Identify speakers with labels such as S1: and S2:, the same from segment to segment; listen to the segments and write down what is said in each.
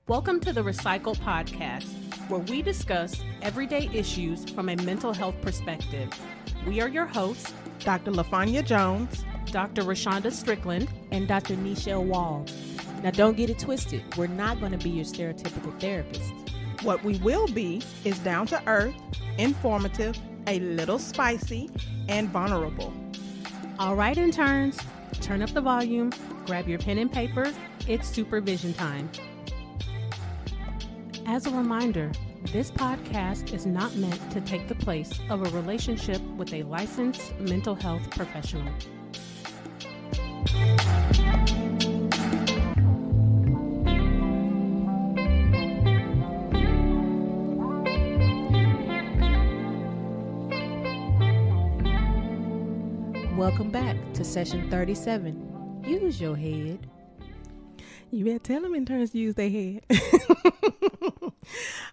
S1: Welcome to the Recycle Podcast, where we discuss everyday issues from a mental health perspective. We are your hosts,
S2: Dr. LaFonya Jones,
S1: Dr. Rashonda Strickland,
S3: and Dr. Nichelle Wall. Now, don't get it twisted. We're not going to be your stereotypical therapist.
S2: What we will be is down to earth, informative, a little spicy, and vulnerable.
S1: All right, interns, turn up the volume, grab your pen and paper. It's supervision time. As a reminder, this podcast is not meant to take the place of a relationship with a licensed mental health professional.
S3: Welcome back to session 37. Use your head.
S2: You better tell them interns to use their head.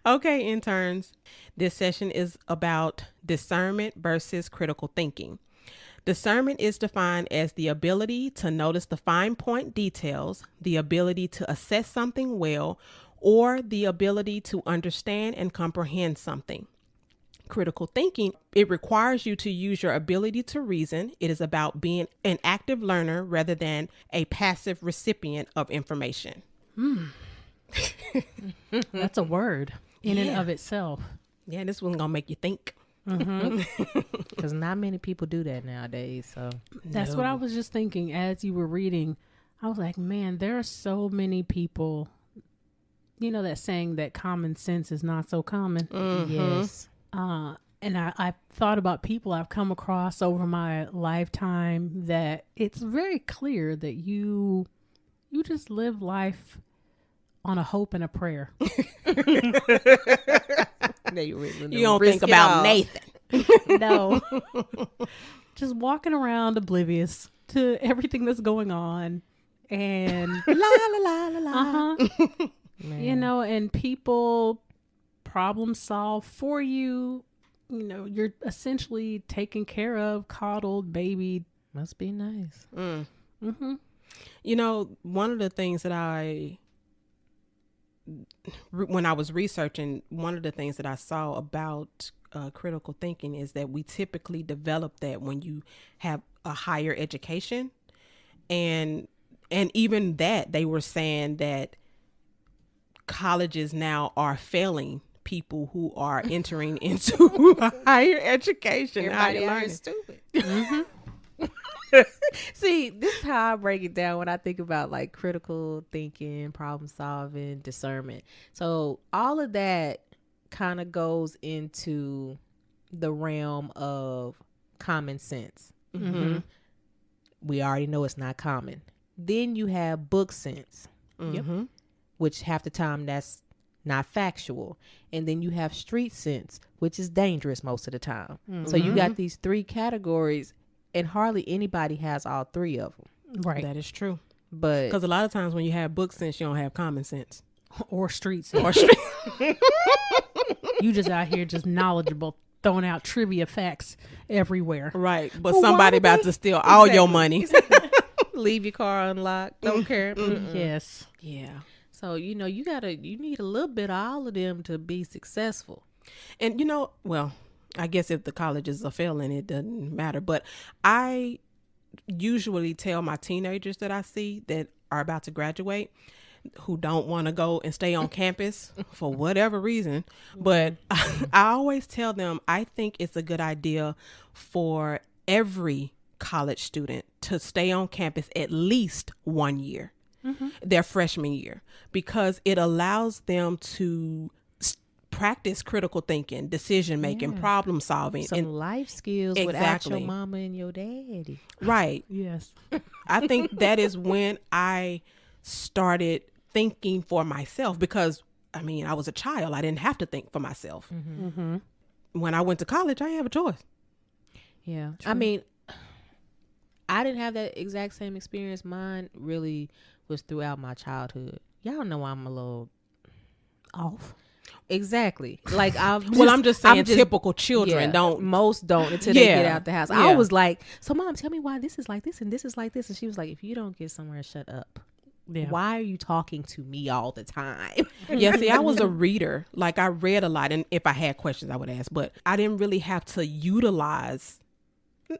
S2: Okay, interns. This session is about discernment versus critical thinking. Discernment is defined as the ability to notice the fine point details, the ability to assess something well, or the ability to understand and comprehend something. Critical thinking, it requires you to use your ability to reason. It is about being an active learner rather than a passive recipient of information.
S1: That's a word in and of itself.
S2: Yeah, this one's gonna make you think.
S3: Because not many people do that nowadays. So
S1: That's what I was just thinking as you were reading. I was like, man, there are so many people, you know, that saying that common sense is not so common.
S3: yes.
S1: And I thought about people I've come across over my lifetime that it's very clear that you just live life on a hope and a prayer.
S2: You don't think about Nathan.
S1: No. Just walking around oblivious to everything that's going on. And
S2: La la la la la.
S1: you know, and people problem solve for you. You know, you're essentially taken care of, coddled, babied.
S3: Must be nice.
S2: You know, one of the things that when I was researching, one of the things that I saw about critical thinking is that we typically develop that when you have a higher education. And even that, they were saying that colleges now are failing people who are entering into higher education.
S3: Everybody out here stupid. See, this is how I break it down when I think about like critical thinking, problem solving, discernment. So all of that kind of goes into the realm of common sense. We already know it's not common. Then you have book sense, which half the time that's not factual. And then you have street sense, which is dangerous most of the time. So you got these three categories, and hardly anybody has all three of them.
S1: Right.
S2: That is true.
S3: But
S2: Because a lot of times when you have book sense, you don't have common sense.
S1: Or street sense. You just out here just knowledgeable, throwing out trivia facts everywhere.
S2: Right. But
S3: Well,
S2: somebody
S3: why
S2: about
S3: did
S2: to steal all your money.
S3: leave your car unlocked. Don't care.
S1: Yes.
S2: Yeah.
S3: So, you know, you need a little bit of all of them to be successful.
S2: And, you know, well, I guess if the colleges are failing, it doesn't matter. But I usually tell my teenagers that I see that are about to graduate, who don't want to go and stay on campus for whatever reason. But I always tell them, I think it's a good idea for every college student to stay on campus at least 1 year, their freshman year, because it allows them to practice critical thinking, decision making, problem solving,
S3: Some
S2: and
S3: life skills without your mama and your daddy.
S2: right.
S1: Yes.
S2: I think that is when I started thinking for myself, because I mean, I was a child. I didn't have to think for myself. When I went to college, I didn't have a choice.
S3: Yeah. I mean, I didn't have that exact same experience. Mine really was throughout my childhood. Y'all know I'm a little
S1: Off.
S3: Exactly. Like I'm
S2: just saying typical children don't.
S3: Most don't until they get
S2: Yeah.
S3: out the house.
S2: Yeah.
S3: I was like, so mom, tell me why this is like this and this is like this. And she was like, if you don't get somewhere, shut up.
S1: Yeah.
S3: Why are you talking to me all the time?
S2: Yeah, see, I was a reader. Like, I read a lot, and if I had questions, I would ask. But I didn't really have to utilize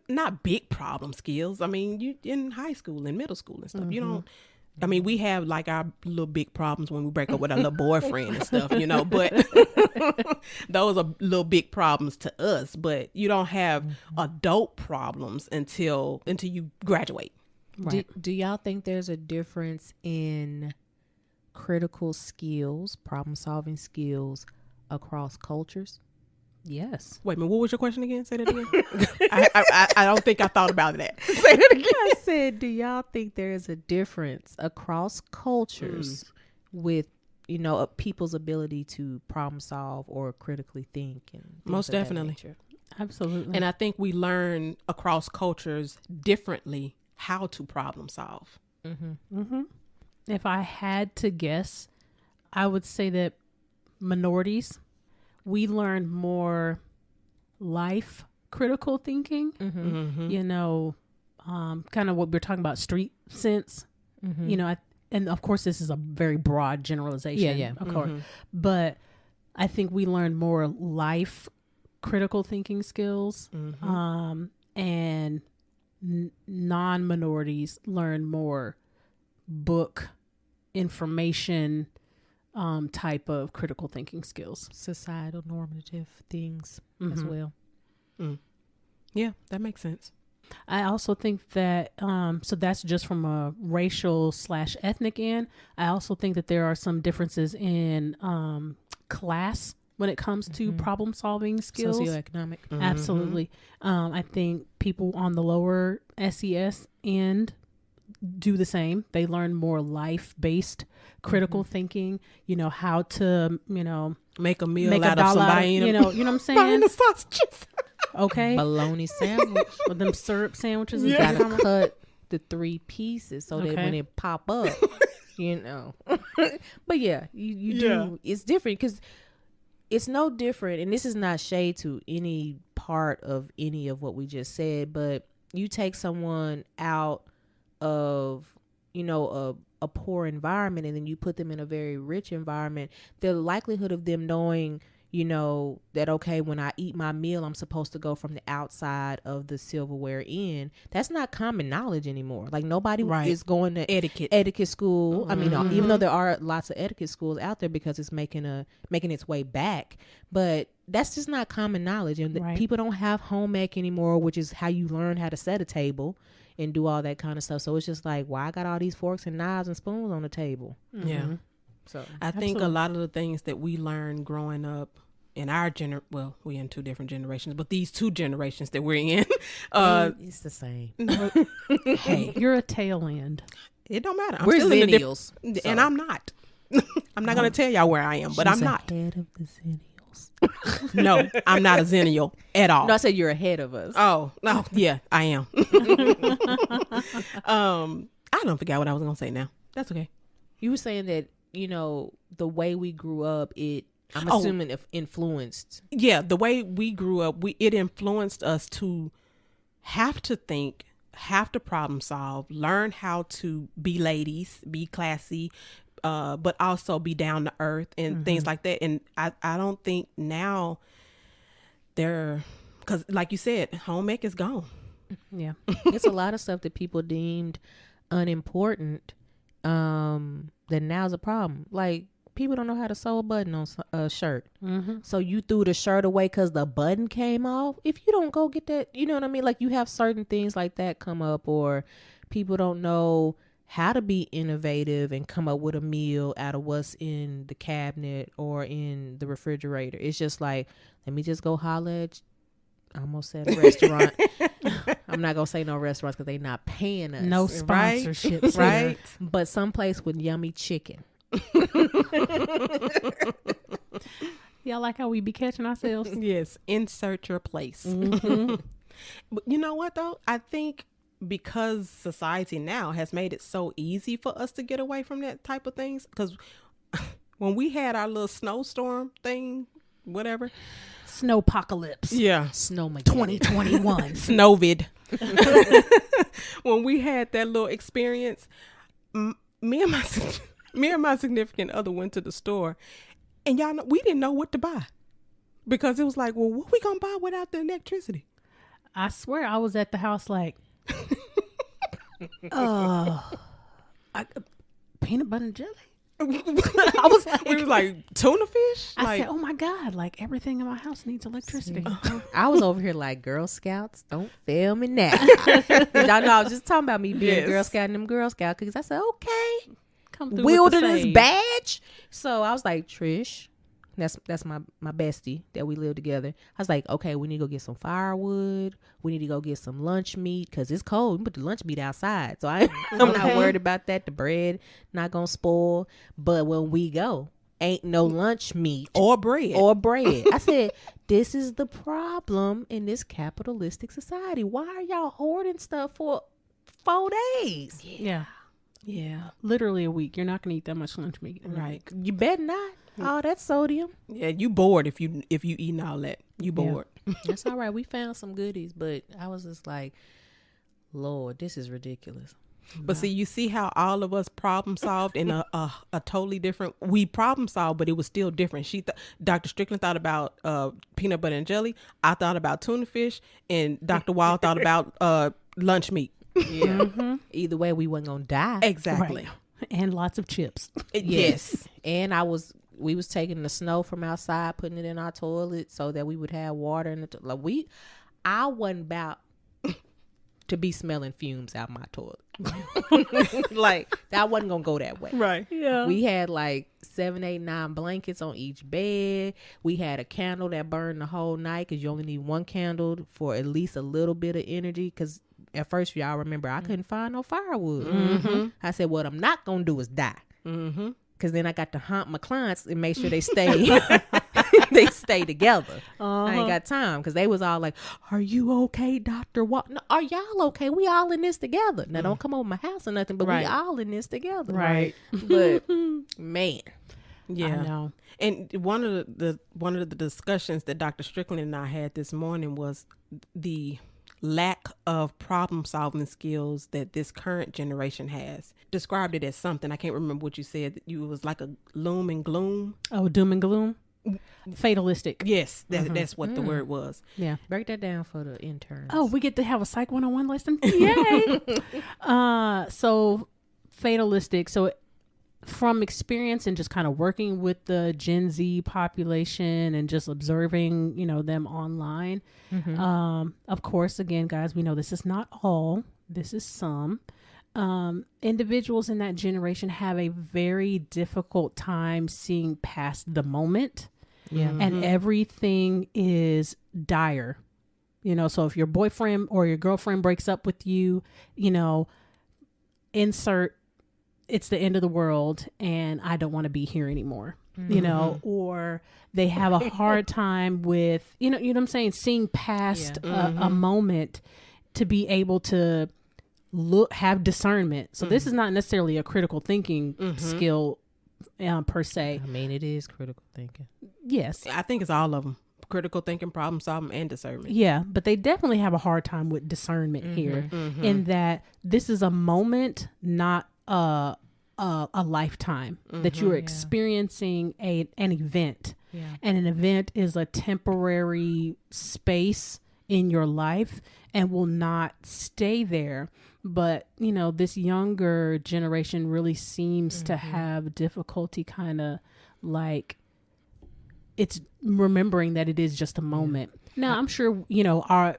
S2: not big problem skills. I mean, you in high school and middle school and stuff. You don't. I mean, we have like our little big problems when we break up with our little boyfriend and stuff, you know, but those are little big problems to us. But you don't have adult problems until you graduate.
S1: Right.
S3: Do y'all think there's a difference in critical skills, problem solving skills across cultures?
S1: Yes.
S2: Wait a minute, what was your question again? Say that again. I don't think I thought about that. Say that again.
S3: I said, do y'all think there is a difference across cultures with, you know, people's ability to problem solve or critically think? And
S2: Most definitely.
S1: Absolutely.
S2: And I think we learn across cultures differently how to problem solve.
S1: If I had to guess, I would say that minorities, we learn more life critical thinking, you know, kind of what we're talking about, street sense, you know, and of course this is a very broad generalization, of course, but I think we learn more life critical thinking skills, and non-minorities learn more book information type of critical thinking skills,
S3: Societal normative things as well.
S2: Yeah, that makes sense.
S1: I also think that so that's just from a racial / ethnic end. I also think that there are some differences in class when it comes to problem solving skills.
S3: Socioeconomic.
S1: Absolutely. I think people on the lower SES end do the same. They learn more life-based critical thinking, you know, how to, you know,
S2: Make a meal
S1: make
S2: out
S1: a
S2: of
S1: dollar out of,
S2: somebody.
S1: you know what I'm saying?
S2: Buying the sausages.
S1: Okay.
S3: Bologna sandwich.
S1: With them syrup sandwiches.
S3: You
S1: and
S3: gotta
S1: stuff.
S3: cut the 3 pieces so that
S1: Okay.
S3: when it pop up, you know. But yeah, you do. It's different because it's no different. And this is not shade to any part of any of what we just said, but you take someone out of, you know, a poor environment and then you put them in a very rich environment, the likelihood of them knowing, you know, that, okay, when I eat my meal, I'm supposed to go from the outside of the silverware in. That's not common knowledge anymore. Like nobody is going to etiquette school. I mean, even though there are lots of etiquette schools out there because it's making its way back, but that's just not common knowledge. And people don't have home ec anymore, which is how you learn how to set a table and do all that kind of stuff. So it's just like, why I got all these forks and knives and spoons on the table?
S2: Yeah.
S3: So
S2: I think a lot of the things that we learned growing up in our well, we're in 2 different generations, but these 2 generations that we're in,
S3: it's the same.
S1: Hey, you're a tail end.
S2: It don't matter.
S3: We're zennials,
S2: and I'm not. I'm not going to tell y'all where I am, but I'm not.
S3: Ahead of the zennials.
S2: No, I'm not a zennial at all.
S3: No, I said you're ahead of us.
S2: Oh, no, yeah, I am. I don't forget what I was going to say now. That's okay.
S3: You were saying that, you know, the way we grew up, I'm assuming it influenced.
S2: Yeah, the way we grew up, it influenced us to have to think, have to problem solve, learn how to be ladies, be classy, but also be down to earth and things like that. And I don't think now because like you said, home ec is gone.
S1: Yeah.
S3: It's a lot of stuff that people deemed unimportant that now's a problem. Like, people don't know how to sew a button on a shirt. So you threw the shirt away because the button came off. If you don't go get that, you know what I mean? Like, you have certain things like that come up, or people don't know how to be innovative and come up with a meal out of what's in the cabinet or in the refrigerator. It's just like, let me just go holler at, I almost said a restaurant. I'm not going to say no restaurants because they not paying us.
S1: No sponsorships.
S2: Right.
S3: But someplace with yummy chicken.
S1: Y'all like how we be catching ourselves?
S2: Yes. Insert your place. But you know what, though? I think because society now has made it so easy for us to get away from that type of things, because when we had our little snowstorm thing, whatever,
S1: Snowpocalypse.
S2: yeah,
S3: Snow
S1: 2021.
S2: Snowvid. When we had that little experience, me and my me and my significant other went to the store, and y'all know we didn't know what to buy because it was like, well, what we gonna buy without the electricity?
S1: I swear I was at the house like, oh, peanut butter and jelly.
S2: I was like, we was like tuna fish.
S1: I said, oh my God, like everything in my house needs electricity.
S3: I was over here like, Girl Scouts, don't fail me now. Y'all know I was just talking about me being a Girl Scout and them Girl Scout cookies. I said, okay,
S1: Come through
S3: wilderness badge. So I was like, Trish, that's my bestie that we live together. I was like, okay, we need to go get some firewood. We need to go get some lunch meat because it's cold. We put the lunch meat outside. So I'm not worried about that. The bread not going to spoil. But when we go, ain't no lunch meat.
S2: Or bread.
S3: I said, this is the problem in this capitalistic society. Why are y'all hoarding stuff for 4 days?
S1: Yeah. Literally a week. You're not going to eat that much lunch meat.
S2: Right.
S3: You better not. Oh, that's sodium.
S2: Yeah, you bored if you eating all that. You bored.
S3: That's all right. We found some goodies, but I was just like, Lord, this is ridiculous.
S2: But see, you see how all of us problem solved in a totally different. We problem solved, but it was still different. Dr. Strickland thought about peanut butter and jelly. I thought about tuna fish, and Dr. Wild thought about lunch meat.
S3: Yeah. Either way, we wasn't gonna die.
S2: Exactly.
S1: Right. And lots of chips.
S3: Yes. And we was taking the snow from outside, putting it in our toilet so that we would have water in the I wasn't about to be smelling fumes out my toilet. Like that wasn't gonna go that way.
S2: Right.
S1: Yeah.
S3: We had like 7, 8, 9 blankets on each bed. We had a candle that burned the whole night because you only need one candle for at least a little bit of energy. Because at first, y'all remember, I couldn't find no firewood. Mm-hmm. I said, what I'm not gonna do is die. Mm-hmm. Cause then I got to haunt my clients and make sure they stay, they stay together. I ain't got time because they was all like, "Are you okay, Doctor? What? No, are y'all okay? We all in this together. Now don't come over my house or nothing, but we all in this together,
S1: right?"
S3: But man,
S2: yeah,
S1: I know.
S2: And one of the discussions that Dr. Strickland and I had this morning was the lack of problem solving skills that this current generation has. Described it as something, I can't remember what you said. It was like a loom and gloom.
S1: Oh, doom and gloom. Fatalistic.
S2: Yes, that's what the word was.
S1: Yeah.
S3: Break that down for the interns.
S1: Oh, we get to have a Psych 101 lesson. Yay. So fatalistic. So from experience and just kind of working with the Gen Z population and just observing, them online. Of course, again, guys, we know this is not all. This is some. Individuals in that generation have a very difficult time seeing past the moment. Yeah. And everything is dire. So if your boyfriend or your girlfriend breaks up with you, insert it's the end of the world and I don't want to be here anymore, or they have a hard time with, you know what I'm saying? Seeing past a moment to be able to have discernment. So this is not necessarily a critical thinking skill per se.
S3: I mean, it is critical thinking.
S1: Yes.
S2: I think it's all of them. Critical thinking, problem solving, and discernment.
S1: Yeah, but they definitely have a hard time with discernment here in that this is a moment, not a lifetime that you're experiencing an event. Yeah. And an event is a temporary space in your life and will not stay there. But, this younger generation really seems to have difficulty kind of like it's remembering that it is just a moment. Now, I'm sure, our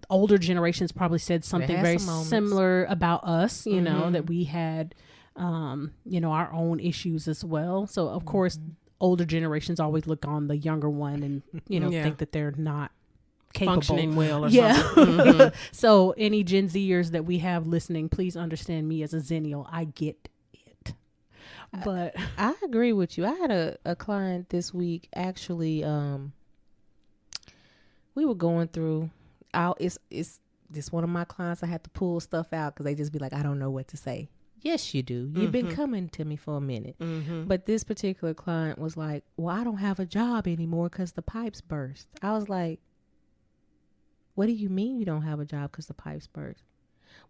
S1: older generations probably said something very similar about us, that we had, our own issues as well. So, of course, older generations always look on the younger one and, think that they're not capable.
S2: Functioning well or something.
S1: So, any Gen Zers that we have listening, please understand me as a Zennial. I get it. But
S3: I agree with you. I had a client this week, actually, we were going through, it's this one of my clients, I had to pull stuff out because they just be like, I don't know what to say. Yes, you do. You've been coming to me for a minute. But this particular client was like, well, I don't have a job anymore because the pipes burst. I was like, what do you mean you don't have a job because the pipes burst?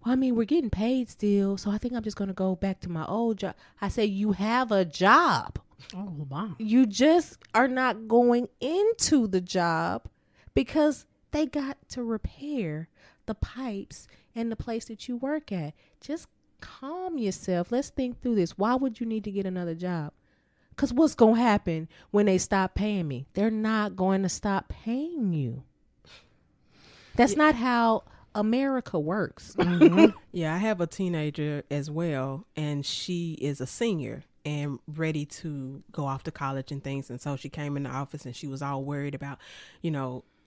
S3: well, I mean, we're getting paid still, so I think I'm just going to go back to my old job. I say, you have a job.
S1: Oh, wow.
S3: You just are not going into the job because they got to repair the pipes and the place that you work at. Just calm yourself. Let's think through this. Why would you need to get another job? Because what's going to happen when they stop paying me? They're not going to stop paying you. That's not how America works.
S1: Mm-hmm.
S2: Yeah, I have a teenager as well, and she is a senior and ready to go off to college and things. And so she came in the office and she was all worried about,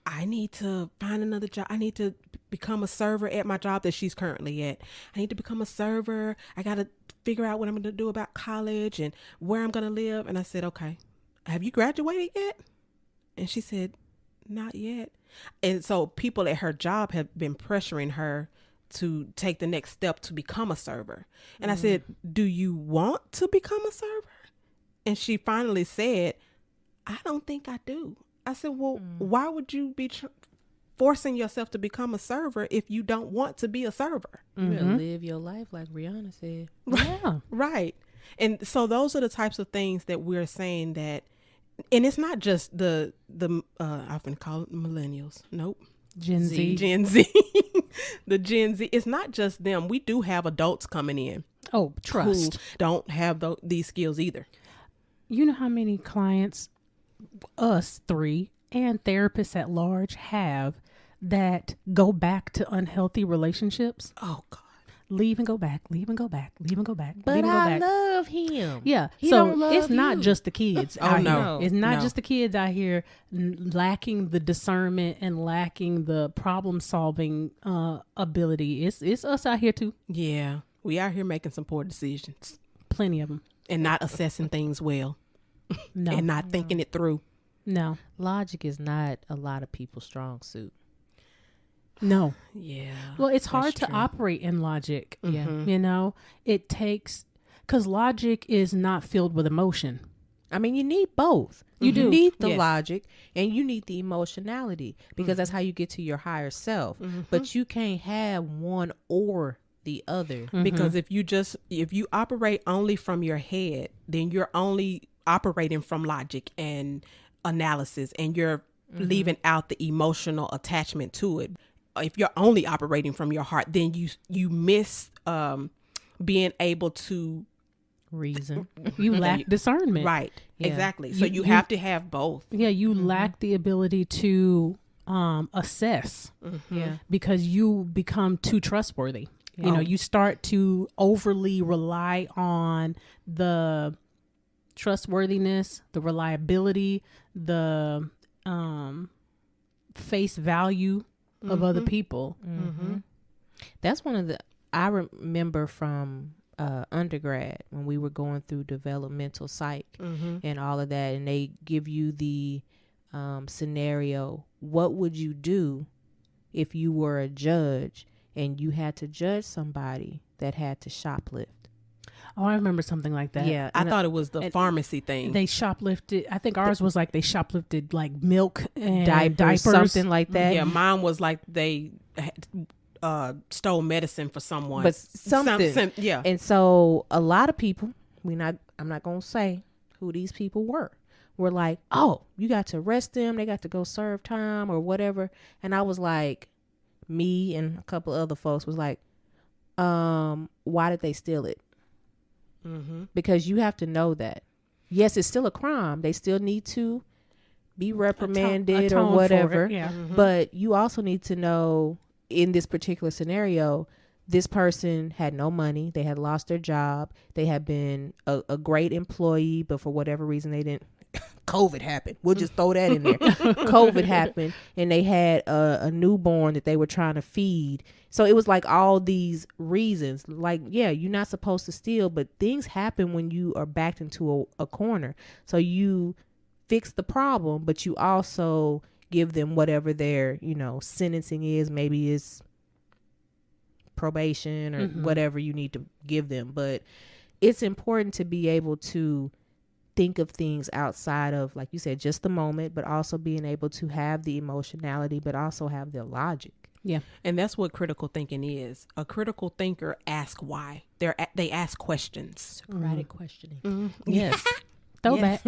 S2: I need to find another job. I need to become a server at my job that she's currently at. I need to become a server. I got to figure out what I'm going to do about college and where I'm going to live. And I said, okay, have you graduated yet? And she said, not yet. And so people at her job have been pressuring her to take the next step to become a server. And I said, do you want to become a server? And she finally said, I don't think I do. I said, well, why would you be forcing yourself to become a server if you don't want to be a server?
S3: You better live your life like Rihanna said.
S1: Yeah.
S2: Right. And so those are the types of things that we're saying that, and it's not just the I often call it millennials. Nope.
S1: Gen Z.
S2: The Gen Z. It's not just them. We do have adults coming in.
S1: Oh, trust.
S2: Who don't have these skills either.
S1: You know how many clients, us three, and therapists at large have that go back to unhealthy relationships?
S2: Oh, God.
S1: Leave and go back, leave and go back, leave and go back.
S3: But
S1: leave and go
S3: I
S1: back.
S3: love him.
S1: Yeah.
S3: He
S1: So
S3: don't love
S1: it's not
S3: you.
S1: just the kids.
S2: Oh,
S1: out
S2: no.
S1: here. It's not
S2: No.
S1: just the kids out here lacking the discernment and lacking the problem solving ability. It's us out here too.
S2: Yeah. We out here making some poor decisions
S1: Plenty of them.
S2: and not assessing things well
S1: No.
S2: and not thinking it through.
S1: No.
S3: Logic is not a lot of people's strong suit.
S1: No.
S2: Yeah.
S1: Well, it's hard
S2: that's
S1: to
S2: true.
S1: operate in logic.
S3: Yeah.
S1: You know, it takes, because logic is not filled with emotion.
S3: I mean, you need both.
S1: You do.
S3: need the
S2: Yes.
S3: logic and you need the emotionality because that's how you get to your higher self. But you can't have one or the other.
S2: Because if you operate only from your head, then you're only operating from logic and analysis, and you're leaving out the emotional attachment to it. If you're only operating from your heart, then you miss being able to
S3: Reason.
S1: You lack discernment.
S2: right.
S3: Yeah.
S2: Exactly. So you
S1: You-
S2: have to have both.
S1: Yeah, you lack the ability to assess
S3: Yeah.
S1: because you become too trustworthy. You know, you start to overly rely on the trustworthiness, the reliability, the face value of other people.
S3: That's one of the, I remember from undergrad when we were going through developmental psych and all of that, and they give you the scenario, what would you do if you were a judge and you had to judge somebody that had to shoplift?
S1: Oh, I remember something like that.
S3: Yeah.
S2: I thought it was the pharmacy thing.
S1: They shoplifted. I think ours was like they shoplifted like milk and
S3: diapers, something like that.
S2: Yeah, mine was like they stole medicine for someone.
S3: But something.
S2: Yeah.
S3: And so a lot of people, I'm not going to say who these people were like, oh, you got to arrest them. They got to go serve time or whatever. And I was like, me and a couple other folks was like, why did they steal it? Because you have to know that. Yes, it's still a crime. They still need to be reprimanded
S1: atone
S3: or
S1: for
S3: whatever.
S1: it, yeah.
S3: But you also need to know, in this particular scenario, this person had no money. They had lost their job. They had been a great employee, but for whatever reason they didn't. COVID happened. We'll just throw that in there. COVID happened, and they had a newborn that they were trying to feed. So it was like all these reasons. Like, yeah, you're not supposed to steal, but things happen when you are backed into a corner. So you fix the problem, but you also give them whatever their, sentencing is. Maybe it's probation or whatever you need to give them. But it's important to be able to think of things outside of, like you said, just the moment, but also being able to have the emotionality, but also have the logic.
S1: Yeah.
S2: And that's what critical thinking is. A critical thinker asks why. They ask questions.
S3: Socratic questioning.
S1: Yes. Throwback.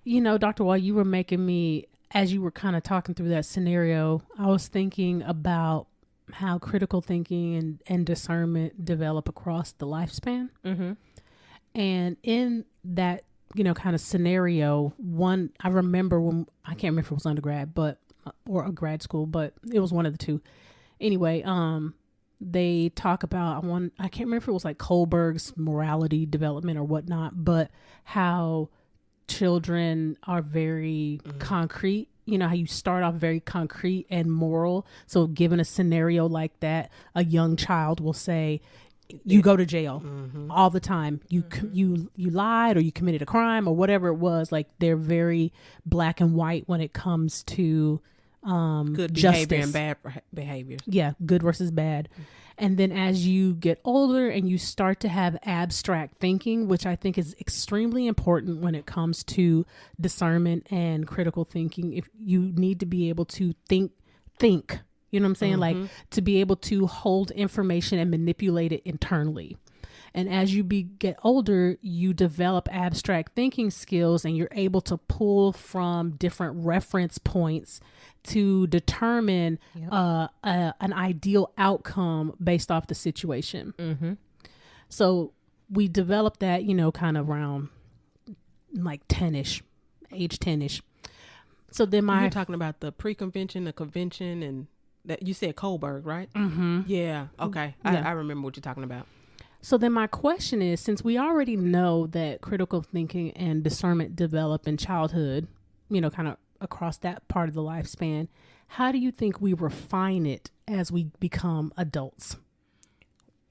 S1: You know, Dr. Wall, you were making me, as you were kind of talking through that scenario, I was thinking about how critical thinking and discernment develop across the lifespan. And in that, you know, kind of scenario, I remember when, I can't remember if it was undergrad, or a grad school, but it was one of the two. Anyway, they talk about I can't remember if it was like Kohlberg's morality development or whatnot, but how children are very concrete. You know how you start off very concrete and moral. So given a scenario like that, a young child will say, you go to jail all the time. You lied, or you committed a crime, or whatever it was. Like, they're very black and white when it comes to
S2: good
S1: justice.
S2: Behavior and bad behavior.
S1: Yeah, good versus bad. And then as you get older and you start to have abstract thinking, which I think is extremely important when it comes to discernment and critical thinking, if you need to be able to think, you know what I'm saying? Like, to be able to hold information and manipulate it internally. And as you get older, you develop abstract thinking skills, and you're able to pull from different reference points to determine an ideal outcome based off the situation. So we developed that, you know, kind of around like 10-ish, age 10-ish. So then
S2: you're talking about the pre-convention, the convention, and that you said Kohlberg, right? Yeah. Okay. I remember what you're talking about.
S1: So then my question is, since we already know that critical thinking and discernment develop in childhood, you know, kind of across that part of the lifespan, how do you think we refine it as we become adults?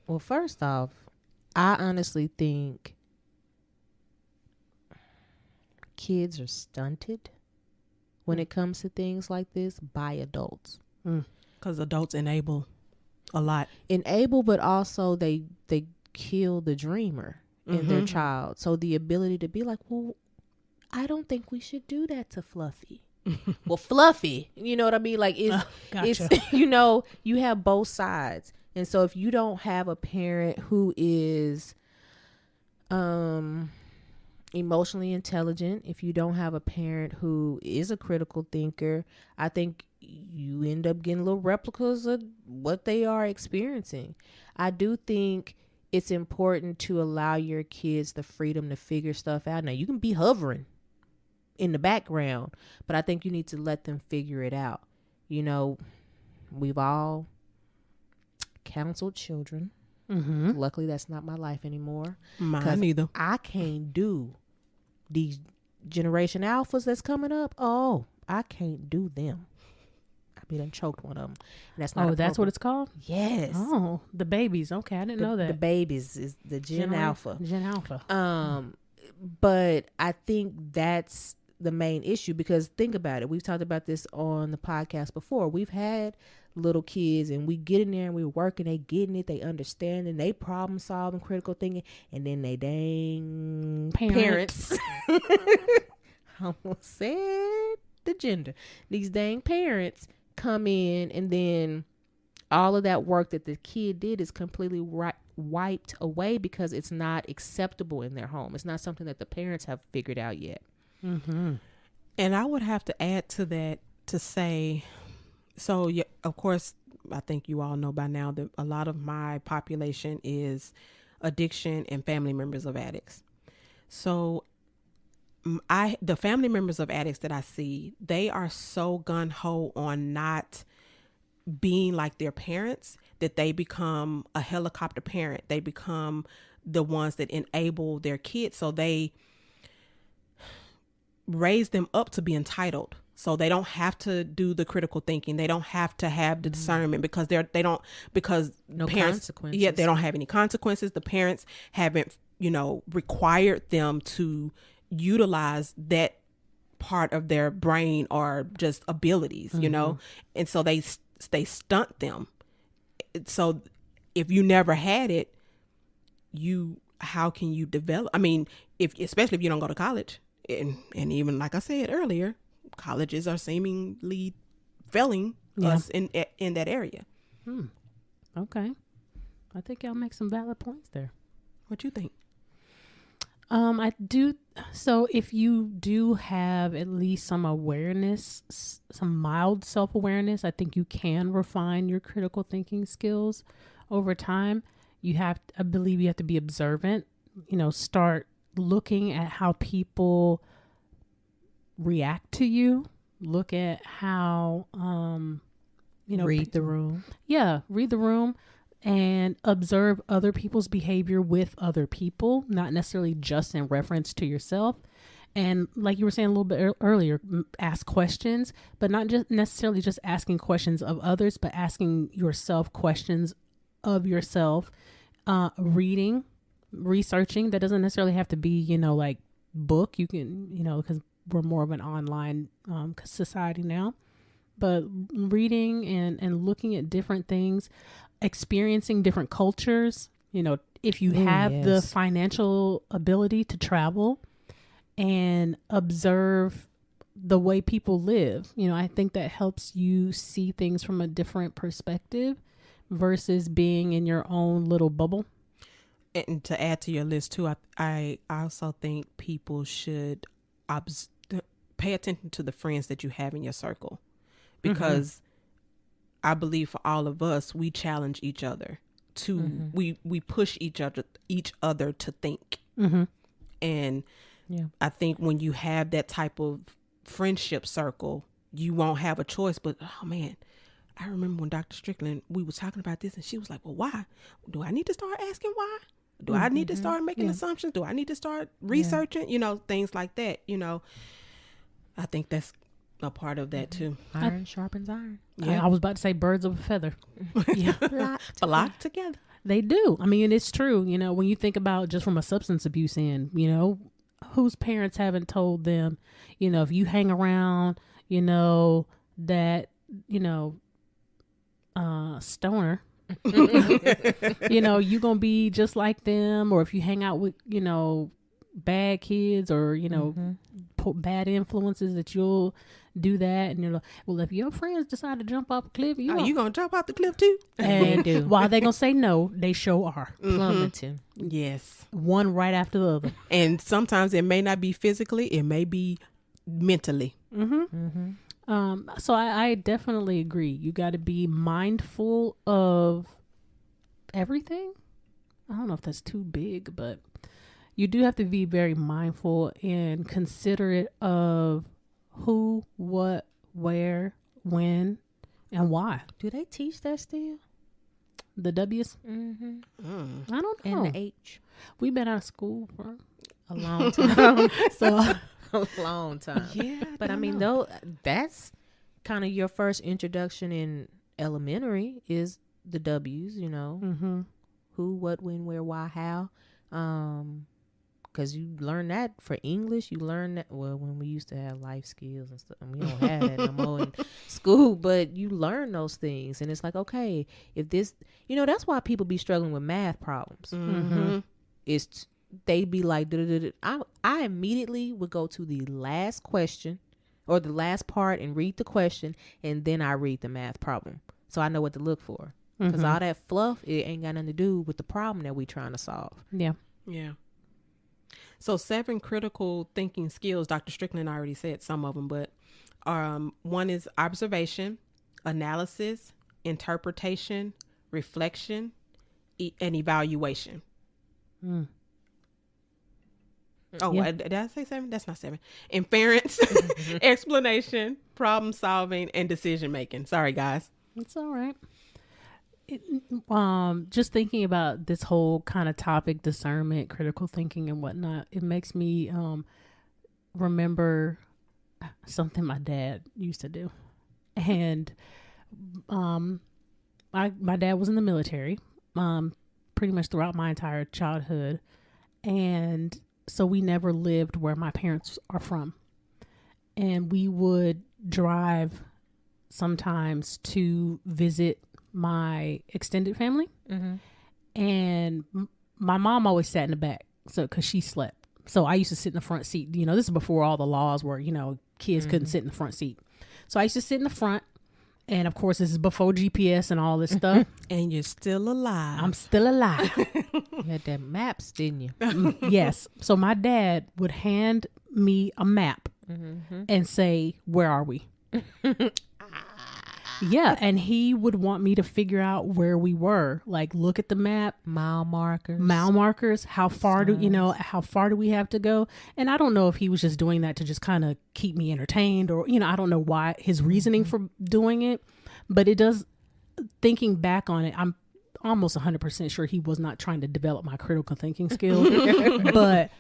S3: Well, first off, I honestly think kids are stunted when it comes to things like this by adults.
S2: Because adults enable a lot.
S3: But also they kill the dreamer in their child. So the ability to be like, well, I don't think we should do that to Fluffy. Well, Fluffy, you know what I mean? Like, it's you know, you have both sides. And so if you don't have a parent who is emotionally intelligent, if you don't have a parent who is a critical thinker, I think you end up getting little replicas of what they are experiencing. I do think it's important to allow your kids the freedom to figure stuff out. Now, you can be hovering in the background, but I think you need to let them figure it out. You know, we've all counseled children. Luckily, that's not my life anymore.
S2: Mine either.
S3: I can't do these Generation Alphas that's coming up. Oh, I can't do them. I done choked one of them. And that's not
S1: that's what it's called?
S3: Yes.
S1: Oh, the babies. Okay, I didn't know that.
S3: The babies is the Gen Alpha.
S1: Gen Alpha.
S3: But I think that's the main issue, because think about it. We've talked about this on the podcast before. We've had little kids and we get in there and we're working, they getting it, they understanding, they problem solving, critical thinking, and then they dang parents. I almost said the gender. These dang parents come in, and then all of that work that the kid did is completely wiped away because it's not acceptable in their home. It's not something that the parents have figured out yet.
S2: And I would have to add to that to say, so yeah, of course, I think you all know by now that a lot of my population is addiction and family members of addicts. So the family members of addicts that I see, they are so gun-ho on not being like their parents that they become a helicopter parent. They become the ones that enable their kids. So they raise them up to be entitled. So they don't have to do the critical thinking. They don't have to have the discernment because no parents,
S3: consequences.
S2: Yeah, they don't have any consequences. The parents haven't, required them to utilize that part of their brain or just abilities, and so they stunt them. So if you never had it, how can you develop? I mean, especially if you don't go to college, and even like I said earlier, colleges are seemingly failing us in that area.
S1: Okay. I think y'all make some valid points there.
S2: What you think?
S1: I do. So if you do have at least some awareness, some mild self-awareness, I think you can refine your critical thinking skills over time. I believe you have to be observant, start looking at how people react to you. Look at how,
S3: read the room.
S1: Yeah. Read the room. And observe other people's behavior with other people, not necessarily just in reference to yourself. And like you were saying a little bit earlier, ask questions, but not just necessarily just asking questions of others, but asking yourself questions of yourself. Reading, researching. That doesn't necessarily have to be, like book. You can, because we're more of an online society now. But reading and looking at different things, experiencing different cultures, if you have the financial ability to travel and observe the way people live, I think that helps you see things from a different perspective versus being in your own little bubble.
S2: And to add to your list too, I also think people should pay attention to the friends that you have in your circle. Because I believe for all of us, we challenge each other to we push each other to think. And I think when you have that type of friendship circle, you won't have a choice. But oh man, I remember when Dr. Strickland, we were talking about this, and she was like, "Well, why? Do I need to start asking why? Do I need to start making assumptions? Do I need to start researching? Things like that. I think that's a part of that too.
S3: Iron sharpens iron.
S1: Yeah, I was about to say birds of a feather.
S2: Flock together.
S1: They do. I mean, it's true. When you think about just from a substance abuse end, whose parents haven't told them, if you hang around, that, stoner, you're gonna be just like them. Or if you hang out with, bad kids or bad influences, that you'll do that. And you're like, well, if your friends decide to jump off a cliff,
S2: you gonna jump off the cliff too?
S1: And while they gonna say no, they sure are
S3: plummeting.
S2: Yes,
S1: one right after the other.
S2: And sometimes it may not be physically, it may be mentally.
S1: So I definitely agree. You got to be mindful of everything. I don't know if that's too big, but you do have to be very mindful and considerate of who, what, where, when, and why.
S3: Do they teach that still?
S1: The W's? I don't know.
S3: And the H?
S1: We've been out of school for
S3: a long time.
S1: So
S3: a long time.
S2: Yeah.
S3: But I mean, though, that's kind of your first introduction in elementary is the W's, who, what, when, where, why, how. Because you learn that for English. You learn that, well, when we used to have life skills and stuff. We don't have that no more in school. But you learn those things. And it's like, okay, if this, that's why people be struggling with math problems. It's they be like, I immediately would go to the last question or the last part and read the question. And then I read the math problem. So I know what to look for. Because all that fluff, it ain't got nothing to do with the problem that we trying to solve.
S1: Yeah.
S2: Yeah. So 7 critical thinking skills. Dr. Strickland already said some of them, but one is observation, analysis, interpretation, reflection, and evaluation. Oh, yeah. Did I say 7? That's not 7. Inference, explanation, problem solving, and decision making. Sorry, guys.
S1: It's all right. Just thinking about this whole kind of topic, discernment, critical thinking and whatnot, it makes me remember something my dad used to do. And my dad was in the military pretty much throughout my entire childhood, and so we never lived where my parents are from, and we would drive sometimes to visit my extended family. And my mom always sat in the back, so because she slept. So I used to sit in the front seat. This is before all the laws were, kids couldn't sit in the front seat. So I used to sit in the front, And of course, this is before GPS and all this stuff.
S2: And you're still alive.
S1: I'm still alive.
S3: You had that maps, didn't you?
S1: Yes. So my dad would hand me a map and say, "Where are we?" Yeah, and he would want me to figure out where we were. Like, look at the map,
S3: Mile markers.
S1: how far do we have to go? And I don't know if he was just doing that to just kind of keep me entertained, or I don't know why his reasoning for doing it, but it does. Thinking back on it, I'm almost 100% sure he was not trying to develop my critical thinking skills, but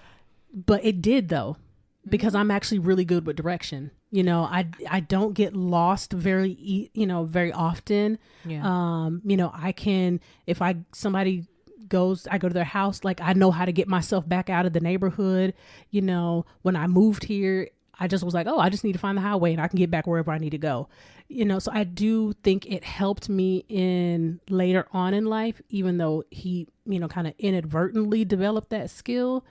S1: it did though. Because I'm actually really good with direction. I don't get lost very often.
S3: Yeah.
S1: I can, if somebody goes, I go to their house, like I know how to get myself back out of the neighborhood. When I moved here, I just was like, oh, I just need to find the highway and I can get back wherever I need to go. So I do think it helped me in later on in life, even though he, kind of inadvertently developed that skill.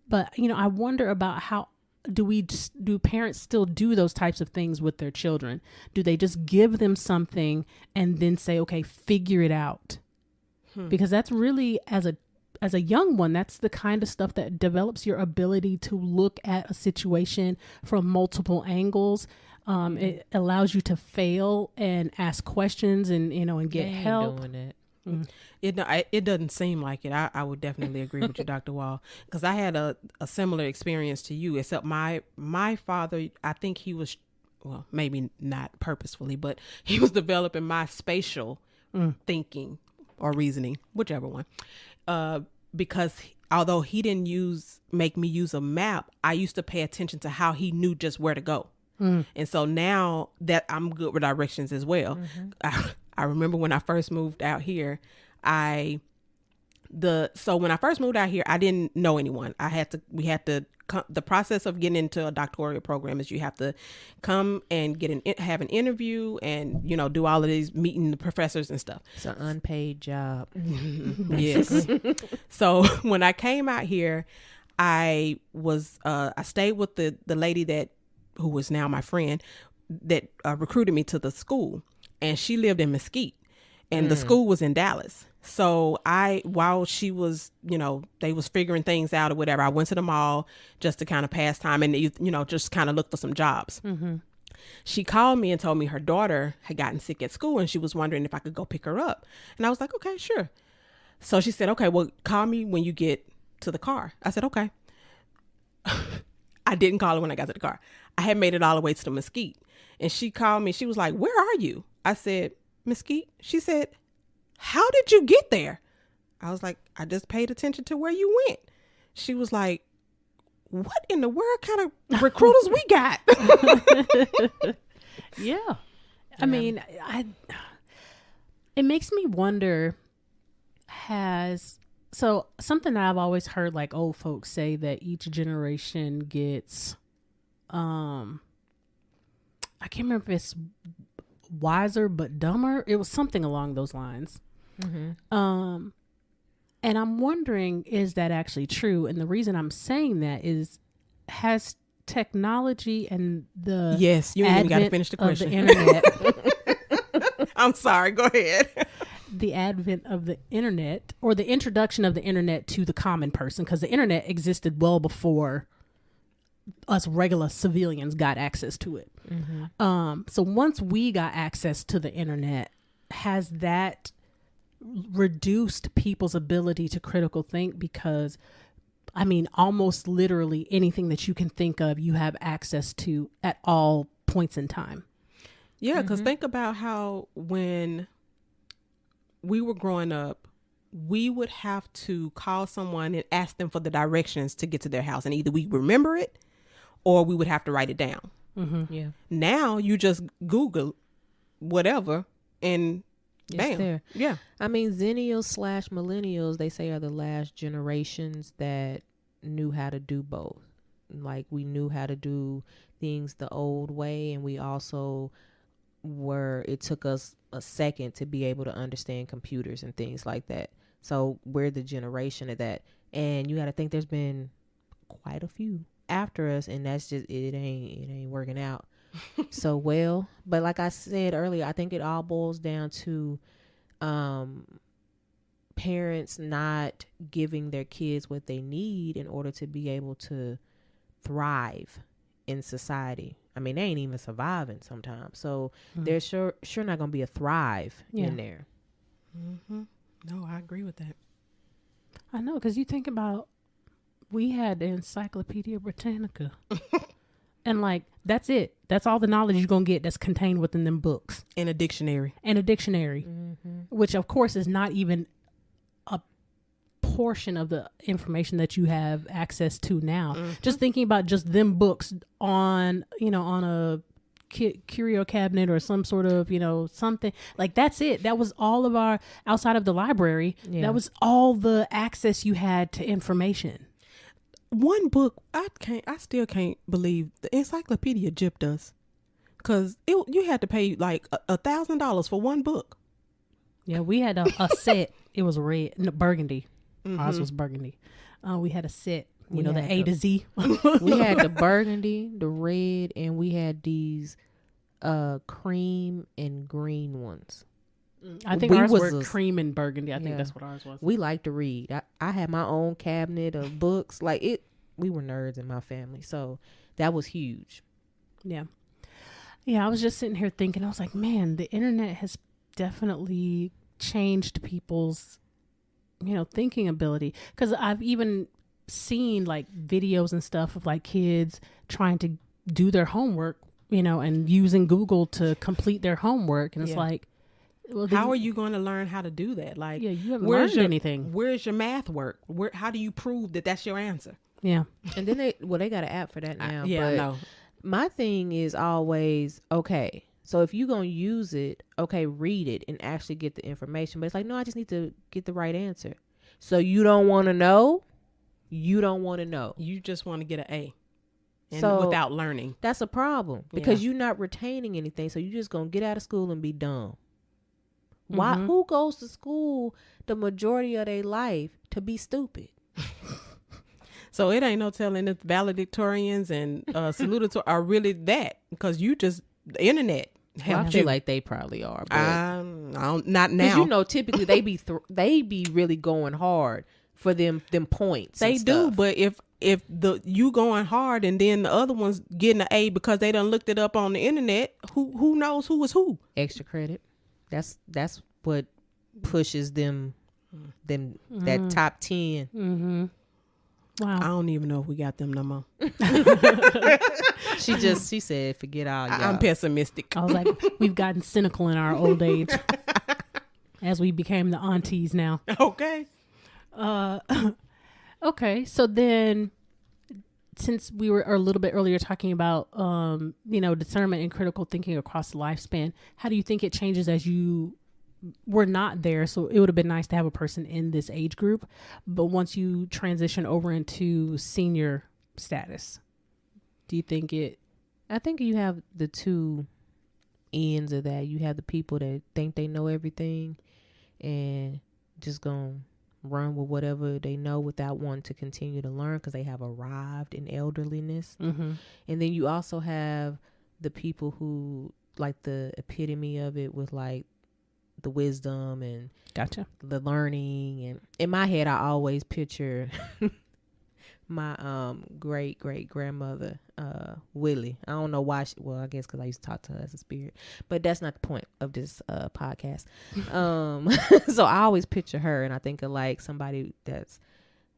S1: But, I wonder about how, do parents still do those types of things with their children? Do they just give them something and then say, okay, figure it out? Because that's really, as a young one, that's the kind of stuff that develops your ability to look at a situation from multiple angles. It allows you to fail and ask questions and, and get help.
S3: Doing it.
S2: It doesn't seem like it. I would definitely agree with you, Dr. Wall, because I had a similar experience to you, except my father, I think he was, well, maybe not purposefully, but he was developing my spatial thinking or reasoning, whichever one, because although he didn't make me use a map, I used to pay attention to how he knew just where to go. And so now that I'm good with directions as well, I remember when I first moved out here, when I first moved out here, I didn't know anyone. The process of getting into a doctoral program is you have to come and have an interview and, do all of these, meeting the professors and stuff.
S3: It's an unpaid job.
S2: Yes. So when I came out here, I stayed with the lady who was now my friend that recruited me to the school, and she lived in Mesquite, and the school was in Dallas. So while she was, they was figuring things out or whatever, I went to the mall just to kind of pass time and, just kind of look for some jobs. She called me and told me her daughter had gotten sick at school and she was wondering if I could go pick her up. And I was like, okay, sure. So she said, okay, well, call me when you get to the car. I said, okay. I didn't call her when I got to the car. I had made it all the way to the Mesquite. And she called me. She was like, where are you? I said, Mesquite. She said, how did you get there? I was like, I just paid attention to where you went. She was like, what in the world kind of recruiters we got?
S1: Yeah. I mean, it makes me wonder, something that I've always heard like old folks say, that each generation gets, I can't remember if it's wiser but dumber. It was something along those lines. And I'm wondering, is that actually true? And the reason I'm saying that is, has technology and the
S2: yes, you ain't even got to finish the question.
S1: The internet.
S2: I'm sorry. Go ahead.
S1: The advent of the internet, or the introduction of the internet to the common person, because the internet existed well before us regular civilians got access to it. So once we got access to the internet, has that reduced people's ability to critical think? Because I mean, almost literally anything that you can think of, you have access to at all points in time.
S2: Yeah, because think about how when we were growing up, we would have to call someone and ask them for the directions to get to their house. And either we remember it or we would have to write it down.
S3: Yeah.
S2: Now you just Google whatever and bam.
S3: It's there.
S2: Yeah.
S3: I mean, Zennials/millennials, they say, are the last generations that knew how to do both. Like, we knew how to do things the old way, and we also it took us a second to be able to understand computers and things like that. So we're the generation of that. And you got to think there's been quite a few after us, and that's just, it ain't working out. so well. But like I said earlier, I think it all boils down to parents not giving their kids what they need in order to be able to thrive in society. I mean, they ain't even surviving sometimes. So there's sure not going to be a thrive in there.
S2: Mm-hmm. No, I agree with that.
S1: I know, because you think about, we had the Encyclopedia Britannica. And like, that's it. That's all the knowledge you're going to get that's contained within them books.
S2: And a dictionary.
S1: Which of course is not even a portion of the information that you have access to now. Just thinking about just them books on, on a curio cabinet or some sort of, something like, that's it. That was all of our, outside of the library, that was all the access you had to information.
S2: One book, I still can't believe the encyclopedia gypped us, because you had to pay like $1,000 for one book.
S1: Yeah, we had a set. It was red, no, burgundy. Ours was burgundy. We had a set, the A to Z.
S3: We had the burgundy, the red, and we had these cream and green ones.
S1: I think ours were cream and burgundy. I think that's what ours was.
S3: We like to read. I had my own cabinet of books. Like it, we were nerds in my family, so that was huge.
S1: Yeah. I was just sitting here thinking. I was like, man, the internet has definitely changed people's, thinking ability. Because I've even seen like videos and stuff of like kids trying to do their homework, and using Google to complete their homework, and it's like, well,
S2: how are you going to learn how to do that? Like,
S1: you haven't learned anything.
S2: Where's your math work? How do you prove that that's your answer?
S1: Yeah.
S3: And then they got an app for that now.
S2: I know.
S3: My thing is always, okay, so if you're going to use it, okay, read it and actually get the information. But it's like, no, I just need to get the right answer. So you don't want to know? You don't want to know.
S2: You just want to get an A. And without learning.
S3: That's a problem, because you're not retaining anything. So you're just going to get out of school and be dumb. Why? Who goes to school the majority of their life to be stupid?
S2: So it ain't no telling if valedictorians and salutatorians are really that, because the internet helped
S3: I feel like they probably are. But
S2: not now.
S3: Because typically they be really going hard for them points.
S2: They do, but if you going hard and then the other one's getting an A because they done looked it up on the internet, who knows who is who?
S3: Extra credit. That's what pushes them that top 10.
S1: Mm-hmm. Wow.
S2: I don't even know if we got them no more.
S3: She said, forget all y'all.
S2: I'm pessimistic.
S1: I was like, we've gotten cynical in our old age as we became the aunties now.
S2: Okay.
S1: Okay. So then, since we were a little bit earlier talking about, discernment and critical thinking across the lifespan, how do you think it changes as you were not there? So it would have been nice to have a person in this age group, but once you transition over into senior status, do you think it?
S3: I think you have the two ends of that. You have the people that think they know everything and just gonna run with whatever they know without wanting to continue to learn because they have arrived in elderliness.
S1: Mm-hmm.
S3: And then you also have the people who like the epitome of it with like the wisdom and
S1: Gotcha.
S3: the learning. And in my head, I always picture my great grandmother, Willie. I don't know why. I guess because I used to talk to her as a spirit, but that's not the point of this podcast. So I always picture her, and I think of like somebody that's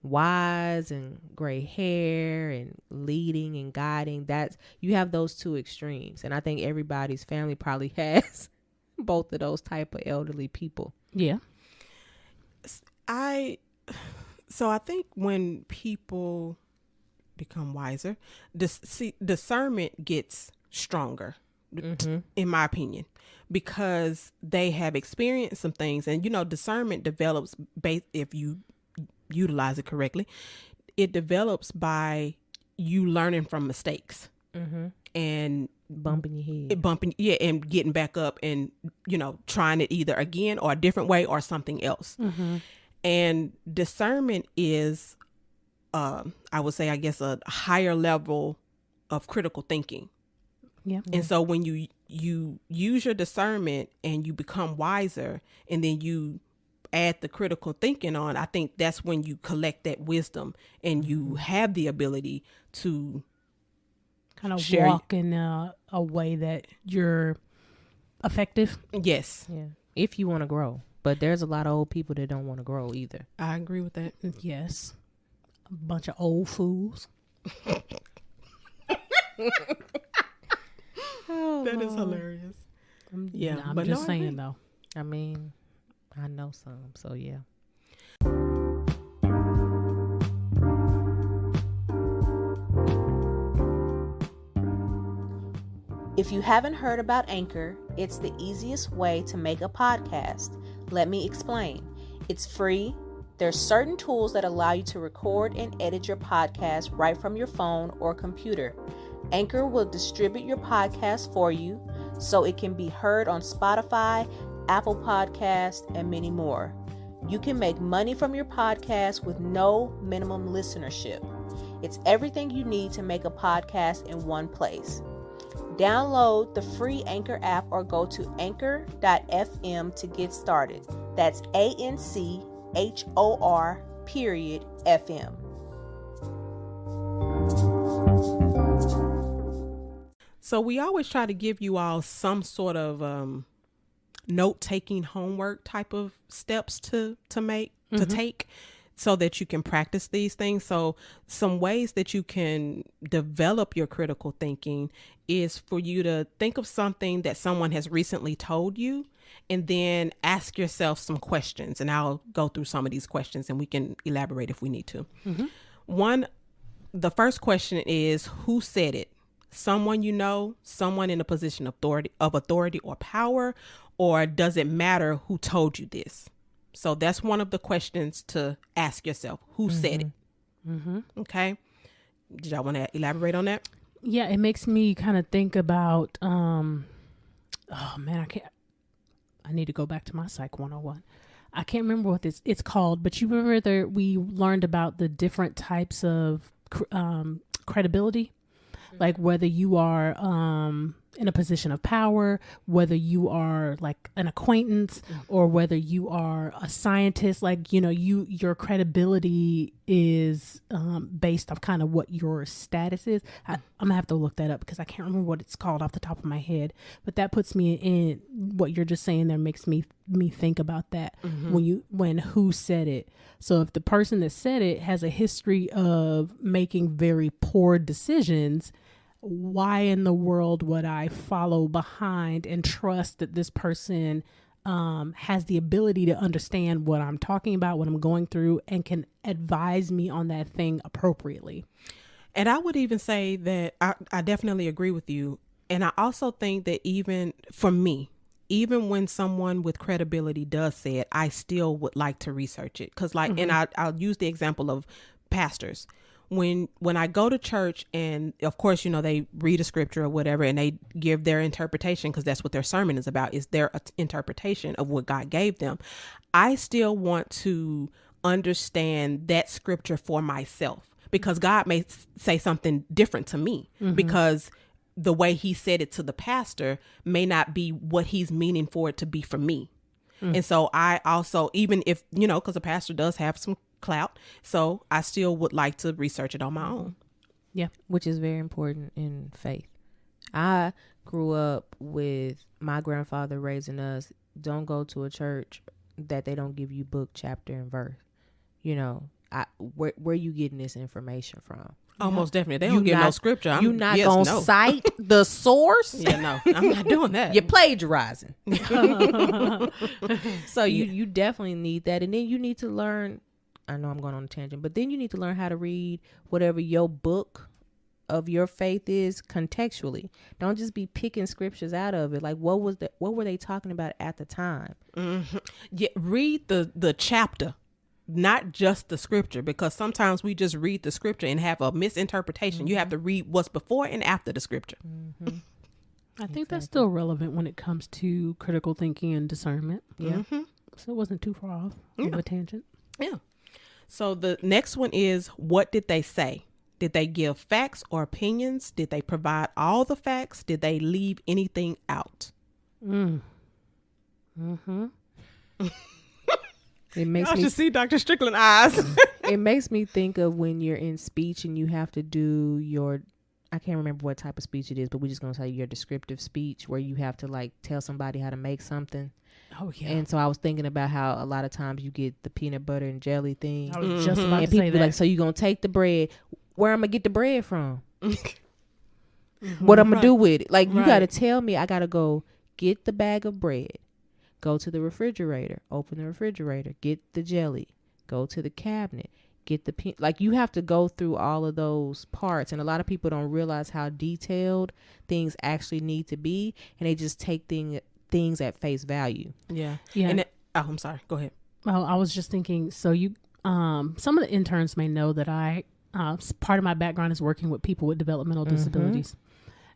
S3: wise and gray hair and leading and guiding. That's, you have those two extremes, and I think everybody's family probably has both of those type of elderly people.
S1: Yeah.
S2: So I think when people become wiser, discernment gets stronger, in my opinion, because they have experienced some things. And, discernment develops if you utilize it correctly. It develops by you learning from mistakes and
S3: bumping your head.
S2: And getting back up and, trying it either again or a different way or something else. And discernment is, I would say, I guess, a higher level of critical thinking.
S1: Yeah.
S2: And so when you use your discernment and you become wiser, and then you add the critical thinking on, I think that's when you collect that wisdom and you have the ability to
S1: kind of
S2: share.
S1: walk in a way that you're effective.
S2: Yes.
S3: Yeah. If you want to grow. But there's a lot of old people that don't want to grow either.
S2: I agree with that.
S1: Yes. A bunch of old fools.
S2: That is hilarious. Yeah.
S1: I'm
S2: but
S1: just
S2: no, I
S1: saying
S2: agree.
S1: though.
S3: I mean, I know some, so yeah.
S4: If you haven't heard about Anchor, it's the easiest way to make a podcast. Let me explain. It's free. There's certain tools that allow you to record and edit your podcast right from your phone or computer. Anchor will distribute your podcast for you so it can be heard on Spotify, Apple Podcasts, and many more. You can make money from your podcast with no minimum listenership. It's everything you need to make a podcast in one place. Download the free Anchor app or go to anchor.fm to get started. That's ANCHOR.FM.
S2: So we always try to give you all some sort of note-taking homework type of steps to take, so that you can practice these things. So some ways that you can develop your critical thinking is for you to think of something that someone has recently told you, and then ask yourself some questions. And I'll go through some of these questions and we can elaborate if we need to. The first question is, who said it? Someone you know, someone in a position of authority or power, or does it matter who told you this? So that's one of the questions to ask yourself. Who said it? Okay. Did y'all want to elaborate on that?
S1: Yeah, it makes me kind of think about, I need to go back to my Psych 101. I can't remember what it's called, but you remember we learned about the different types of credibility, like whether you are in a position of power, whether you are like an acquaintance, or whether you are a scientist. Like, your credibility is based off kind of what your status is. I'm gonna have to look that up because I can't remember what it's called off the top of my head, but that puts me in what you're just saying there, makes me think about that when who said it. So if the person that said it has a history of making very poor decisions, why in the world would I follow behind and trust that this person has the ability to understand what I'm talking about, what I'm going through, and can advise me on that thing appropriately?
S2: And I would even say that I definitely agree with you. And I also think that even for me, even when someone with credibility does say it, I still would like to research it. Because and I'll use the example of pastors. When I go to church, and of course, they read a scripture or whatever, and they give their interpretation, because that's what their sermon is about, is their interpretation of what God gave them. I still want to understand that scripture for myself, because God may say something different to me, because the way he said it to the pastor may not be what he's meaning for it to be for me. And so I also, even if, because a pastor does have some clout, so I still would like to research it on my own.
S3: Yeah, which is very important in faith. I grew up with my grandfather raising us, don't go to a church that they don't give you book, chapter, and verse. Where you getting this information from?
S2: Almost definitely. They don't give no scripture.
S3: You're not going to cite the source?
S2: Yeah, no, I'm not doing that.
S3: You're plagiarizing. So you definitely need that. And then you need to learn, I know I'm going on a tangent, but then you need to learn how to read whatever your book of your faith is contextually. Don't just be picking scriptures out of it. Like, what were they talking about at the time?
S2: Yeah, read the chapter, not just the scripture, because sometimes we just read the scripture and have a misinterpretation. You have to read what's before and after the scripture.
S1: I think that's still relevant when it comes to critical thinking and discernment.
S3: Yeah.
S1: So it wasn't too far off of a tangent.
S2: Yeah. So the next one is, what did they say? Did they give facts or opinions? Did they provide all the facts? Did they leave anything out?
S3: It makes
S2: I
S3: me
S2: should see Dr. Strickland eyes.
S3: it makes me think of when you're in speech and you have to do your, I can't remember what type of speech it is, but we're just going to say your descriptive speech where you have to like tell somebody how to make something.
S1: Oh yeah.
S3: And so I was thinking about how a lot of times you get the peanut butter and jelly thing.
S1: I was just about
S3: And
S1: to say
S3: people be
S1: that.
S3: like, so you going to take the bread. Where I'm going to get the bread from? What I'm going to do with it? Like, you got to tell me I got to go get the bag of bread. Go to the refrigerator, open the refrigerator, get the jelly, go to the cabinet, get the like you have to go through all of those parts. And a lot of people don't realize how detailed things actually need to be. And they just take things at face value.
S2: Yeah.
S1: Yeah.
S2: And I'm sorry. Go ahead.
S1: Well, I was just thinking, so you, some of the interns may know that part of my background is working with people with developmental disabilities.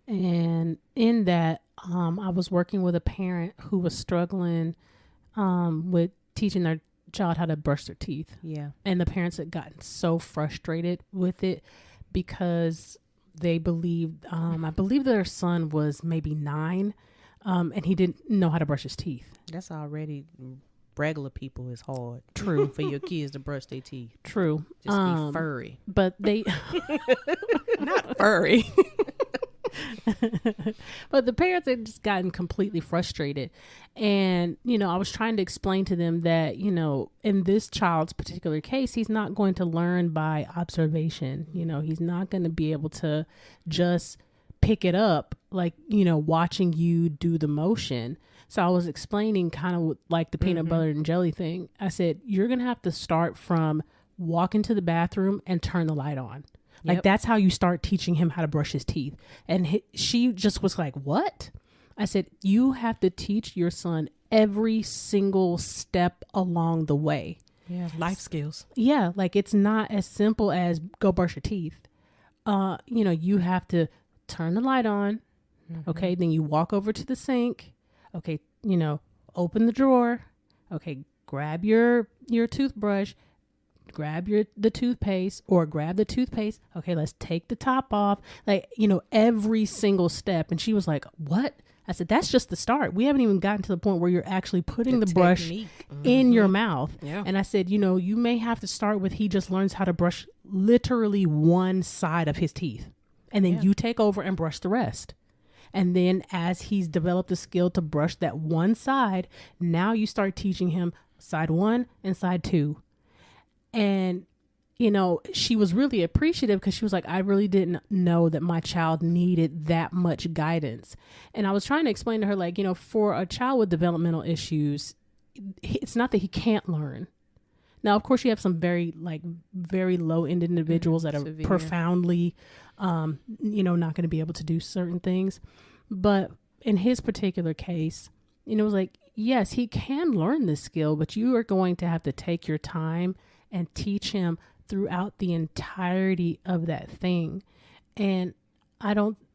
S1: And in that, I was working with a parent who was struggling with teaching their child how to brush their teeth.
S3: Yeah.
S1: And the parents had gotten so frustrated with it because they believed, I believe their son was maybe 9, and he didn't know how to brush his teeth.
S3: That's already regular people is hard.
S1: True.
S3: For your kids to brush their teeth.
S1: True.
S3: Just be furry.
S1: But they...
S2: Not furry.
S1: But the parents had just gotten completely frustrated. And, I was trying to explain to them that, in this child's particular case, he's not going to learn by observation. He's not going to be able to just pick it up like, watching you do the motion. So I was explaining kind of like the peanut butter and jelly thing. I said, you're going to have to start from walk into the bathroom and turn the light on. Like, that's how you start teaching him how to brush his teeth. And she just was like, what? I said, you have to teach your son every single step along the way.
S3: Yeah.
S2: Life skills.
S1: Yeah. Like, it's not as simple as go brush your teeth. You have to turn the light on. Okay. Then you walk over to the sink. Okay. Open the drawer. Okay. Grab your toothbrush. Grab the toothpaste or grab the toothpaste. Okay, let's take the top off. Like, every single step. And she was like, what? I said, that's just the start. We haven't even gotten to the point where you're actually putting the brush in your mouth. Yeah. And I said, you may have to start with he just learns how to brush literally one side of his teeth. And then you take over and brush the rest. And then as he's developed the skill to brush that one side, now you start teaching him side 1 and side 2. And, she was really appreciative because she was like, I really didn't know that my child needed that much guidance. And I was trying to explain to her, like, for a child with developmental issues, it's not that he can't learn. Now, of course, you have some very low end individuals that are
S3: severe.
S1: profoundly, not going to be able to do certain things. But in his particular case, it was like, yes, he can learn this skill, but you are going to have to take your time and teach him throughout the entirety of that thing. And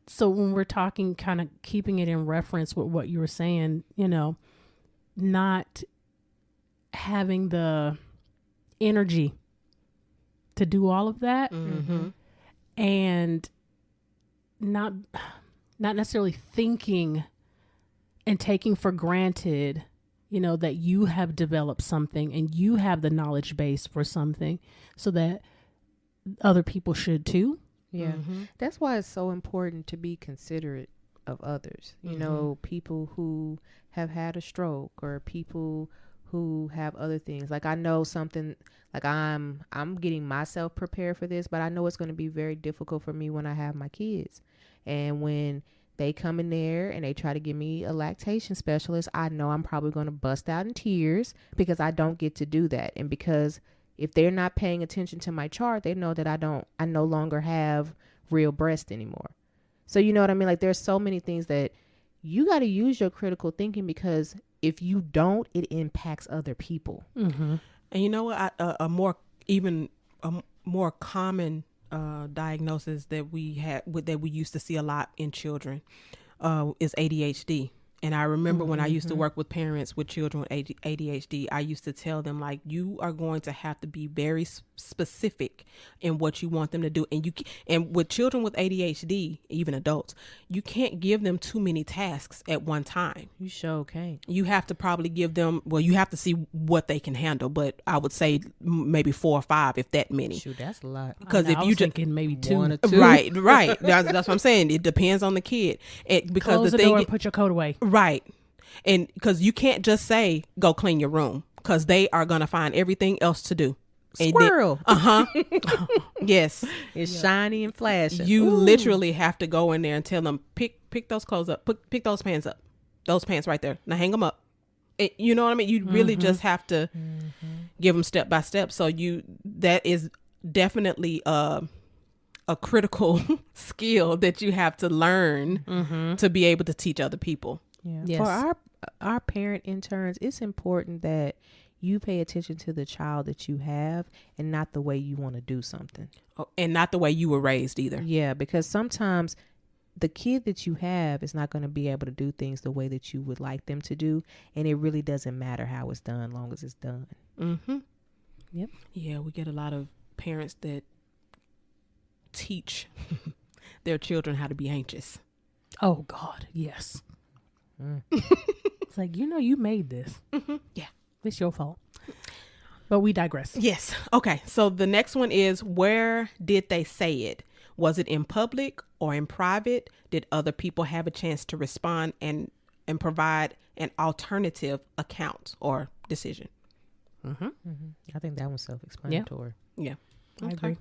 S1: so when we're talking, kind of keeping it in reference with what you were saying, not having the energy to do all of that and not necessarily thinking and taking for granted that you have developed something and you have the knowledge base for something so that other people should too.
S3: Yeah. That's why it's so important to be considerate of others. People who have had a stroke or people who have other things. Like, I know something, like I'm getting myself prepared for this, but I know it's going to be very difficult for me when I have my kids. And when they come in there and they try to give me a lactation specialist, I know I'm probably going to bust out in tears because I don't get to do that. And because if they're not paying attention to my chart, they know that I no longer have real breast anymore. So you know what I mean? Like, there's so many things that you got to use your critical thinking, because if you don't, it impacts other people.
S2: And you know what? A more common diagnosis that we used to see a lot in children is ADHD. And I remember when I used to work with parents with children with ADHD, I used to tell them, like, you are going to have to be very specific in what you want them to do. And with children with ADHD, even adults, you can't give them too many tasks at one time.
S3: You sure can't.
S2: You have to probably give them, well, you have to see what they can handle. But I would say maybe 4 or 5, if that many.
S3: Shoot, that's a lot.
S2: Because if you just
S1: thinking maybe 2.
S3: 1 or 2.
S2: Right. That's what I'm saying. It depends on the kid. Because
S1: Close the door and put your coat away.
S2: Right. And because you can't just say, go clean your room, because they are going to find everything else to do.
S3: Squirrel.
S2: Yes.
S3: It's shiny and flashing.
S2: You literally have to go in there and tell them, pick those clothes up, pick those pants up, those pants right there. Now hang them up. You know what I mean? You really just have to give them step by step. So that is definitely a critical skill that you have to learn to be able to teach other people.
S3: Yeah.
S1: Yes.
S3: For our parent interns, it's important that you pay attention to the child that you have and not the way you want to do something.
S2: Oh, and not the way you were raised either.
S3: Yeah, because sometimes the kid that you have is not going to be able to do things the way that you would like them to do. And it really doesn't matter how it's done, long as it's done.
S2: Mm-hmm.
S3: Yep.
S2: Yeah, we get a lot of parents that teach their children how to be anxious.
S1: Oh God, yes. It's like, you made this.
S2: Yeah.
S1: It's your fault. But we digress.
S2: Yes. Okay. So the next one is, where did they say it? Was it in public or in private? Did other people have a chance to respond and provide an alternative account or decision?
S3: I think that one's self-explanatory.
S2: Yeah.
S1: I agree.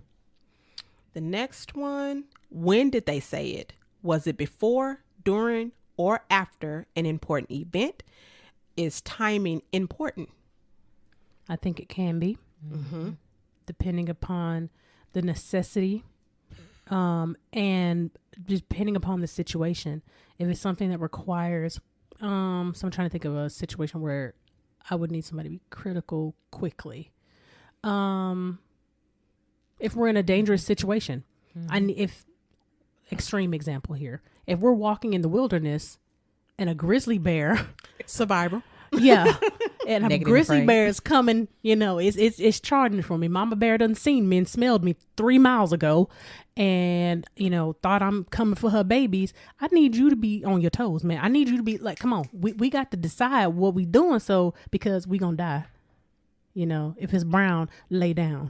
S2: The next one, when did they say it? Was it before, during, or after an important event? Is timing important?
S1: I think it can be, depending upon the necessity, and depending upon the situation. If it's something that requires, so I'm trying to think of a situation where I would need somebody to be critical quickly. If we're in a dangerous situation, extreme example here, if we're walking in the wilderness and a grizzly bear,
S2: Survival.
S1: yeah, and a
S3: Negative
S1: grizzly
S3: afraid.
S1: bear is coming, it's charging for me. Mama bear done seen me and smelled me 3 miles ago, and thought I'm coming for her babies. I need you to be on your toes, man. I need you to be like, come on, we got to decide what we doing, so because we gonna die. If it's brown, lay down.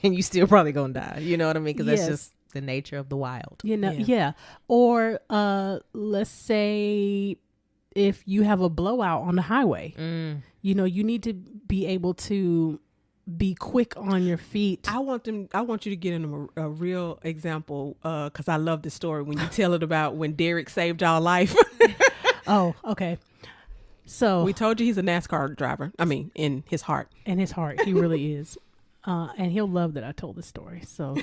S3: And you still probably gonna die. You know what I memean? Because
S1: Yes.
S3: that's just the nature of the wild.
S1: Yeah. Or let's say if you have a blowout on the highway, you need to be able to be quick on your feet.
S2: I want you to get in a real example, because I love the story when you tell it about when Derek saved y'all life.
S1: Oh, okay. So
S2: We told you he's a NASCAR driver. I mean, in his heart.
S1: in his heart, he really is. And he'll love that I told this story. So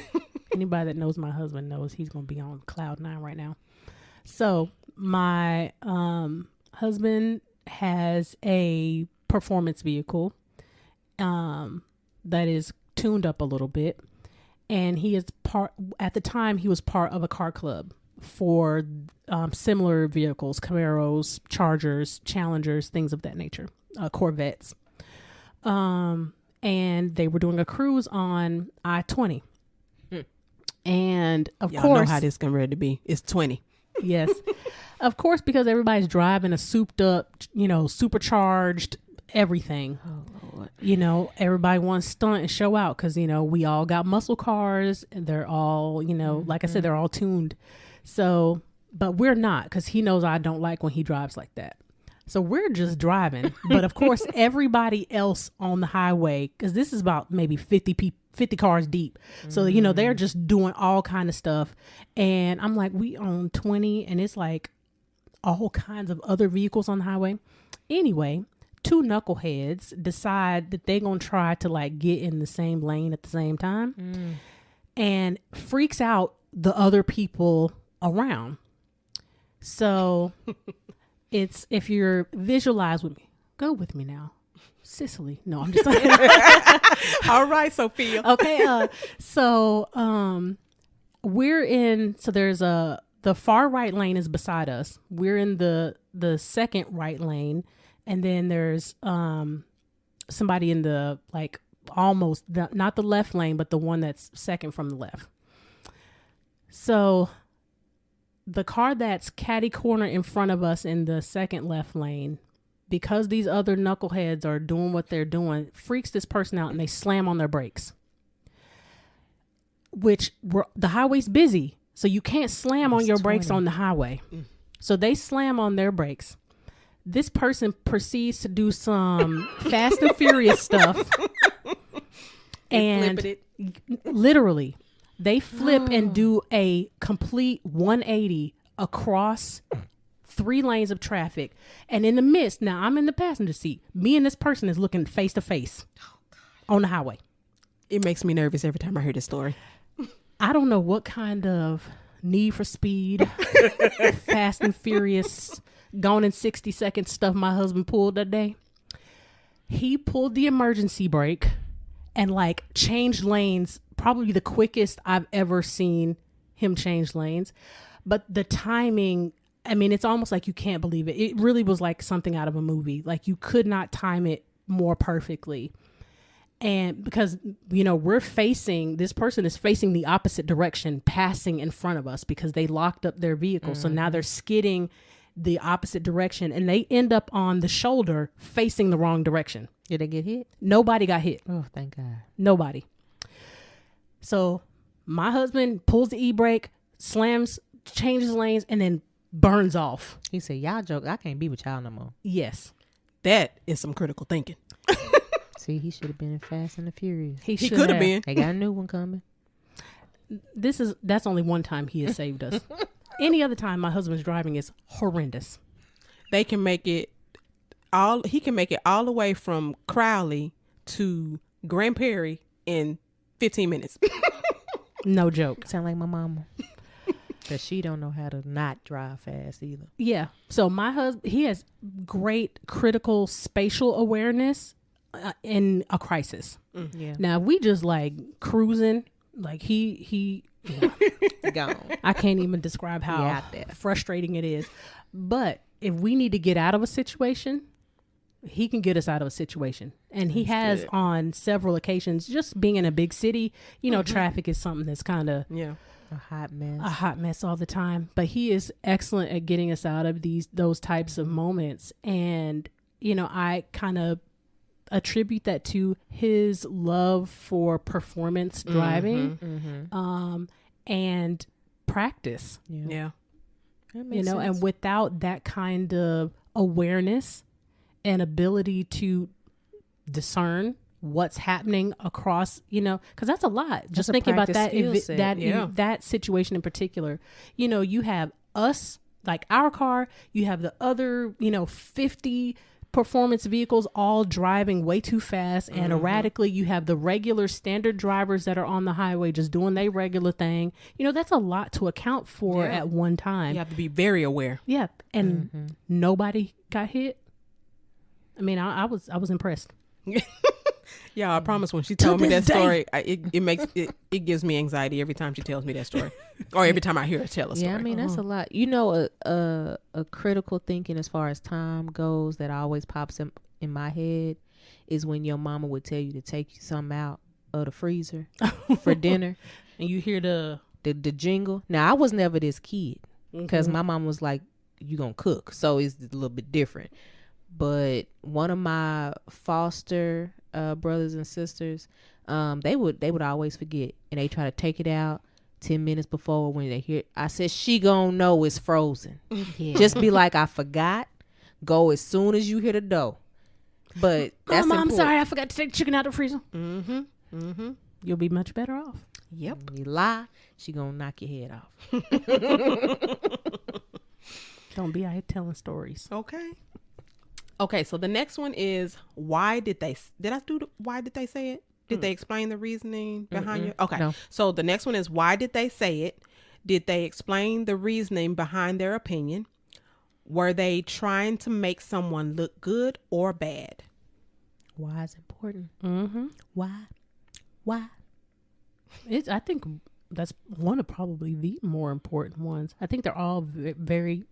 S1: anybody that knows my husband knows he's going to be on cloud 9 right now. So my husband has a performance vehicle that is tuned up a little bit. And at the time, he was part of a car club for similar vehicles, Camaros, Chargers, Challengers, things of that nature, Corvettes. And they were doing a cruise on I-20. And of
S2: Y'all
S1: course,
S2: know how this getting ready to be. It's 20.
S1: yes, of course, because everybody's driving a souped up, supercharged everything.
S3: Oh, Lord.
S1: Everybody wants to stunt and show out because, we all got muscle cars and they're all, like I said, they're all tuned. So, but we're not, because he knows I don't like when he drives like that. So we're just driving. But of course, everybody else on the highway, because this is about maybe 50 cars deep. So, they're just doing all kind of stuff. And I'm like, we own 20 and it's like all kinds of other vehicles on the highway. Anyway, 2 knuckleheads decide that they're going to try to like get in the same lane at the same time and freaks out the other people around. So it's, if you're visualize with me, go with me now. Sicily. No, I'm just like,
S2: All right, Sophia.
S1: okay. So there's the far right lane is beside us. We're in the second right lane, and then there's somebody in the like almost not the left lane, but the one that's second from the left. So the car that's catty corner in front of us in the second left lane, because these other knuckleheads are doing what they're doing, freaks this person out and they slam on their brakes. The highway's busy, so you can't slam on your brakes on the highway. So they slam on their brakes. This person proceeds to do some Fast and Furious stuff. And literally, they flip and do a complete 180 across 3 lanes of traffic. And in the midst, now I'm in the passenger seat. Me and this person is looking face to face on the highway.
S2: It makes me nervous every time I hear this story.
S1: I don't know what kind of Need for Speed, Fast and Furious, Gone in 60 Seconds stuff my husband pulled that day. He pulled the emergency brake and like changed lanes, probably the quickest I've ever seen him change lanes. But the timing, I mean, it's almost like you can't believe it. It really was like something out of a movie. Like you could not time it more perfectly. And because, you know, this person is facing the opposite direction, passing in front of us because they locked up their vehicle. So now they're skidding the opposite direction and they end up on the shoulder facing the wrong direction.
S3: Did they get hit?
S1: Nobody got hit.
S3: Oh, thank God.
S1: Nobody. So my husband pulls the e-brake, slams, changes lanes, and then burns off.
S3: He said, y'all joke. I can't be with y'all no more.
S1: Yes.
S2: That is some critical thinking.
S3: See, he should have been in Fast and the Furious.
S1: He
S2: could have been.
S3: They got a new one coming.
S1: That's only one time he has saved us. Any other time my husband's driving is horrendous.
S2: They can make it he can make it all the way from Crowley to Grand Prairie in 15 minutes.
S1: No joke.
S3: Sound like my mama. Because she don't know how to not drive fast either.
S1: Yeah. So my husband, he has great critical spatial awareness in a crisis.
S3: Yeah.
S1: Now we just like cruising, like he
S3: Gone.
S1: I can't even describe how frustrating it is. But if we need to get out of a situation, he can get us out of a situation. And he has good. On several occasions, just being in a big city, you know, traffic is something that's kind of
S3: a hot mess
S1: all the time. But he is excellent at getting us out of those types of moments. And, you know, I kind of attribute that to his love for performance driving and practice.
S2: Yeah.
S1: You know, sense. And without that kind of awareness and ability to discern what's happening across, you know, because that's a lot. Just thinking about that, that situation in particular, you know, you have us, like our car, you have the other, you know, 50 performance vehicles all driving way too fast and erratically. You have the regular standard drivers that are on the highway just doing their regular thing. You know, that's a lot to account for at one time.
S2: You have to be very aware.
S1: Yeah. And nobody got hit. I mean, I was impressed.
S2: Yeah, I promise when she told me that story, it gives me anxiety every time she tells me that story, or every time I hear her tell a story.
S3: Yeah, I mean that's a lot. You know, a critical thinking as far as time goes that always pops in my head is when your mama would tell you to take something out of the freezer for dinner,
S1: and you hear the
S3: jingle. Now I was never this kid because my mom was like, "You gonna cook," so it's a little bit different. But one of my foster brothers and sisters, they would always forget, and they try to take it out 10 minutes before when they hear. I said, she gonna know it's frozen. Yeah. Just be like, I forgot. Go as soon as you hear the dough. But that's
S1: Mom, I'm sorry, I forgot to take the chicken out of the freezer. You'll be much better off.
S3: Yep. When you lie, she gonna knock your head off.
S1: Don't be out here telling stories.
S2: Okay, so the next one is why did they say it? Did they explain the reasoning behind it? Okay. No. So the next one is why did they say it? Did they explain the reasoning behind their opinion? Were they trying to make someone look good or bad?
S3: Why is important?
S1: Why?
S3: I
S1: think that's one of probably the more important ones. I think they're all very,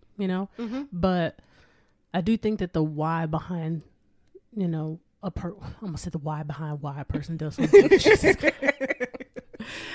S1: but I do think that the why behind, I'm gonna say the why behind why a person does something.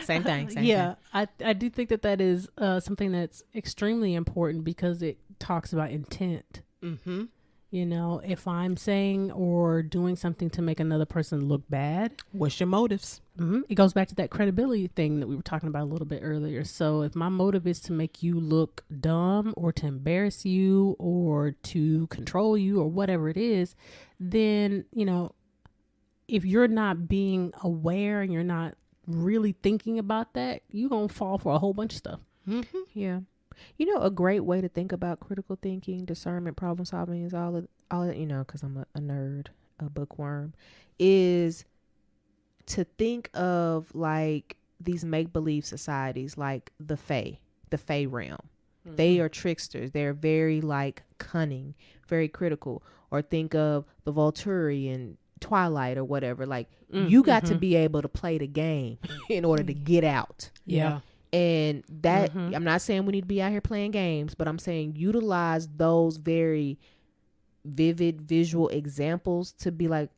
S3: Same thing.
S1: Yeah, I do think that is something that's extremely important because it talks about intent.
S2: Mm-hmm.
S1: If I'm saying or doing something to make another person look bad,
S2: what's your motives?
S1: Mm-hmm. It goes back to that credibility thing that we were talking about a little bit earlier. So if my motive is to make you look dumb or to embarrass you or to control you or whatever it is, then, if you're not being aware and you're not really thinking about that, you're going to fall for a whole bunch of stuff.
S2: Mm-hmm.
S3: Yeah. A great way to think about critical thinking, discernment, problem solving is all of because I'm a nerd, a bookworm, is to think of like these make-believe societies like the Fae realm. Mm-hmm. They are tricksters. They're very like cunning, very critical. Or think of the Volturi and Twilight or whatever. Like you got to be able to play the game in order to get out.
S2: Yeah.
S3: And that, I'm not saying we need to be out here playing games, but I'm saying utilize those very vivid visual examples to be like,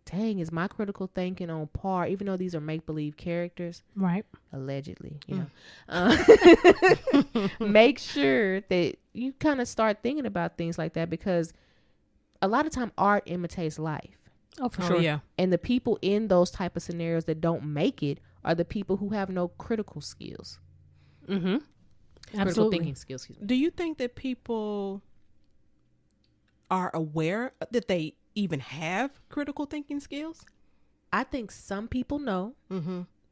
S3: dang, is my critical thinking on par, even though these are make-believe characters?
S1: Right.
S3: Allegedly, make sure that you kind of start thinking about things like that, because a lot of time art imitates life.
S1: Oh, for sure.
S2: Yeah.
S3: And the people in those type of scenarios that don't make it are the people who have no critical skills.
S1: Mm-hmm.
S3: Critical
S1: Absolutely.
S3: thinking skills. Excuse me.
S2: Do you think that people are aware that they even have critical thinking skills?
S3: I think some people know,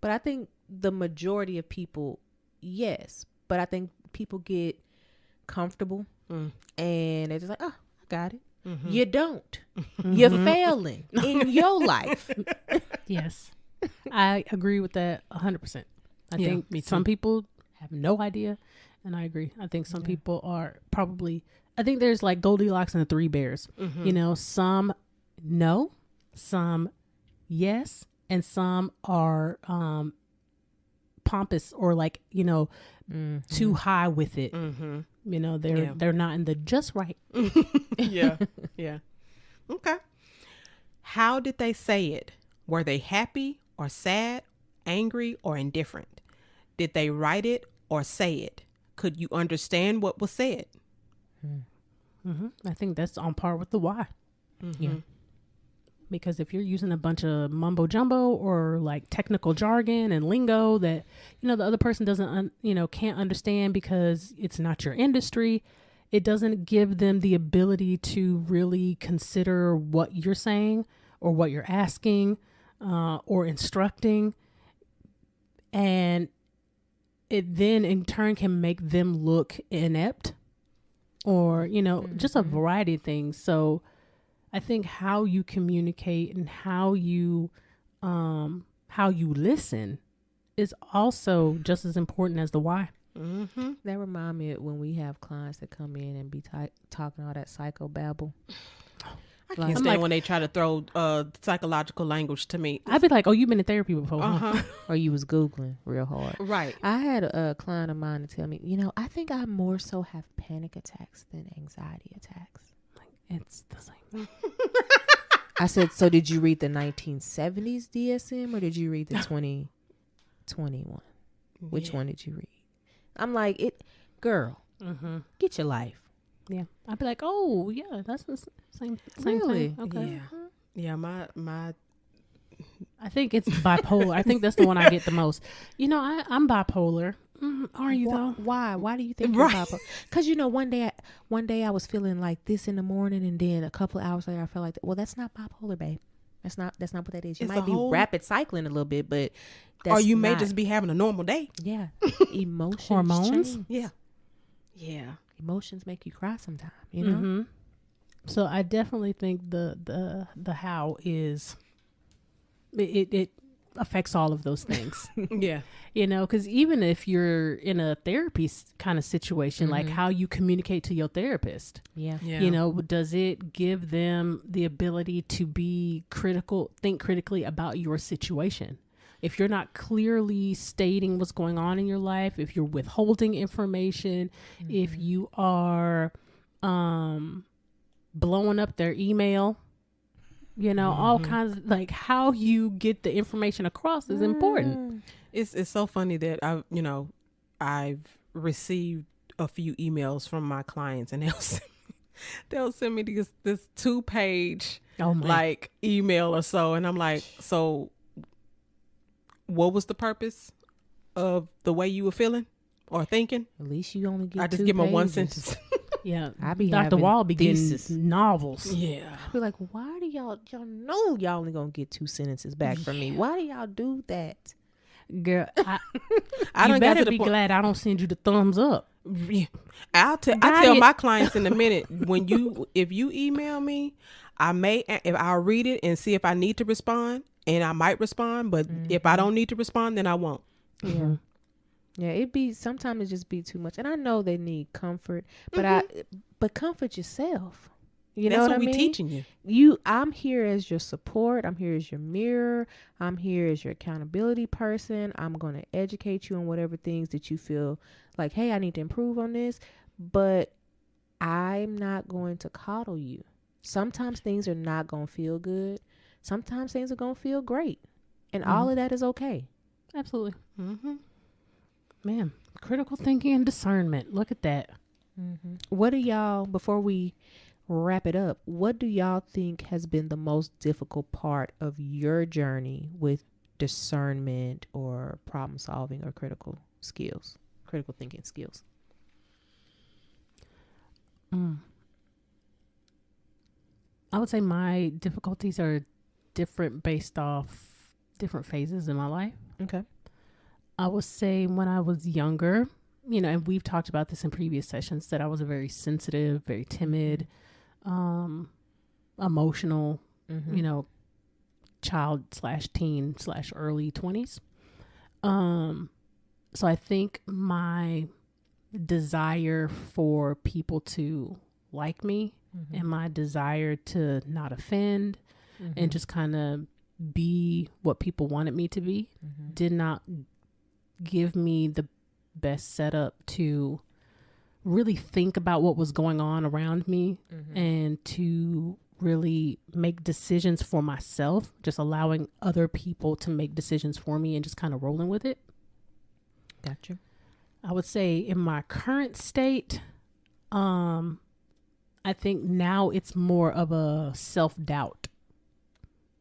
S3: but I think the majority of people, yes. But I think people get comfortable and they're just like, oh, I got it. You don't. You're failing in your life.
S1: Yes. I agree with that 100%. I think some people have no idea, and I agree. I think some people are probably, I think there's like Goldilocks and the Three Bears. Some know, some yes, and some are pompous or like, too high with it. They're not in the just right.
S2: Yeah. Okay. How did they say it? Were they happy or sad, angry or indifferent? Did they write it or say it? Could you understand what was said?
S1: I think that's on par with the why. Yeah. Because if you're using a bunch of mumbo jumbo or like technical jargon and lingo that, the other person doesn't, can't understand because it's not your industry, it doesn't give them the ability to really consider what you're saying or what you're asking or instructing. And it then in turn can make them look inept or, just a variety of things. So I think how you communicate and how you listen is also just as important as the why.
S3: That remind me of when we have clients that come in and be talking all that psychobabble.
S2: I can't stand when they try to throw psychological language to me.
S1: I'd be like, oh, you've been in therapy before, huh?
S3: Or you was Googling real hard.
S2: Right.
S3: I had a client of mine to tell me, I think I more so have panic attacks than anxiety attacks.
S1: It's the same.
S3: I said, so did you read the 1970s DSM or did you read the 2021? Which one did you read? I'm like, girl, get your life.
S1: Yeah. I'd be like, oh, yeah, that's the same
S3: really?
S1: thing. Okay.
S2: Yeah, my
S1: I think it's bipolar. I think that's the one I get the most. I'm bipolar. Are you though?
S3: Why? Why do you think you're bipolar? Because one day I was feeling like this in the morning, and then a couple of hours later I felt like that. Well, that's not bipolar, babe. That's not what that is. You might be rapid cycling a little bit, but that's
S2: or you may just be having a normal day.
S3: Yeah, emotions,
S1: hormones.
S3: Change.
S2: Yeah.
S3: Emotions make you cry sometimes.
S1: So I definitely think the how is it affects all of those things.
S2: Yeah.
S1: Because even if you're in a therapy kind of situation, like how you communicate to your therapist, does it give them the ability to be critical, think critically about your situation? if you're not clearly stating what's going on in your life, if you're withholding information, if you are blowing up their email, you know, all kinds of, like, how you get the information across is important.
S2: It's so funny that I've received a few emails from my clients, and they'll send me this 2-page like email or so, and I'm like, so what was the purpose of the way you were feeling or thinking?
S3: At least you only get
S2: I just
S3: 2
S2: give them one
S3: pages.
S2: sentence.
S1: Yeah,
S3: I be
S1: Dr.
S3: having
S1: Wall be getting
S3: thesis.
S1: novels.
S2: Yeah,
S3: I be like, why do y'all know y'all only gonna get 2 sentences back from me? Why do y'all do that?
S1: Girl,
S2: I
S1: you
S2: don't
S1: better be glad I don't send you the thumbs up.
S2: I tell my clients in a minute, if you email me, I'll read it and see if I need to respond, and I might respond, but if I don't need to respond, then I won't.
S1: Yeah.
S3: Yeah, sometimes it just be too much. And I know they need comfort, but comfort yourself. You know what I mean?
S2: That's what we teaching you.
S3: I'm here as your support. I'm here as your mirror. I'm here as your accountability person. I'm going to educate you on whatever things that you feel like, hey, I need to improve on this, but I'm not going to coddle you. Sometimes things are not going to feel good. Sometimes things are going to feel great. And all of that is okay.
S1: Absolutely. Man, critical thinking and discernment. Look at that.
S3: What do y'all, before we wrap it up, what do y'all think has been the most difficult part of your journey with discernment or problem solving or critical thinking skills?
S1: I would say my difficulties are different based off different phases in my life.
S3: Okay.
S1: I would say when I was younger, you know, and we've talked about this in previous sessions, that I was a very sensitive, very timid, emotional, you know, child/teen/early 20s. So I think my desire for people to like me and my desire to not offend and just kind of be what people wanted me to be did not give me the best setup to really think about what was going on around me and to really make decisions for myself, just allowing other people to make decisions for me and just kind of rolling with it.
S3: Gotcha.
S1: I would say in my current state, I think now it's more of a self-doubt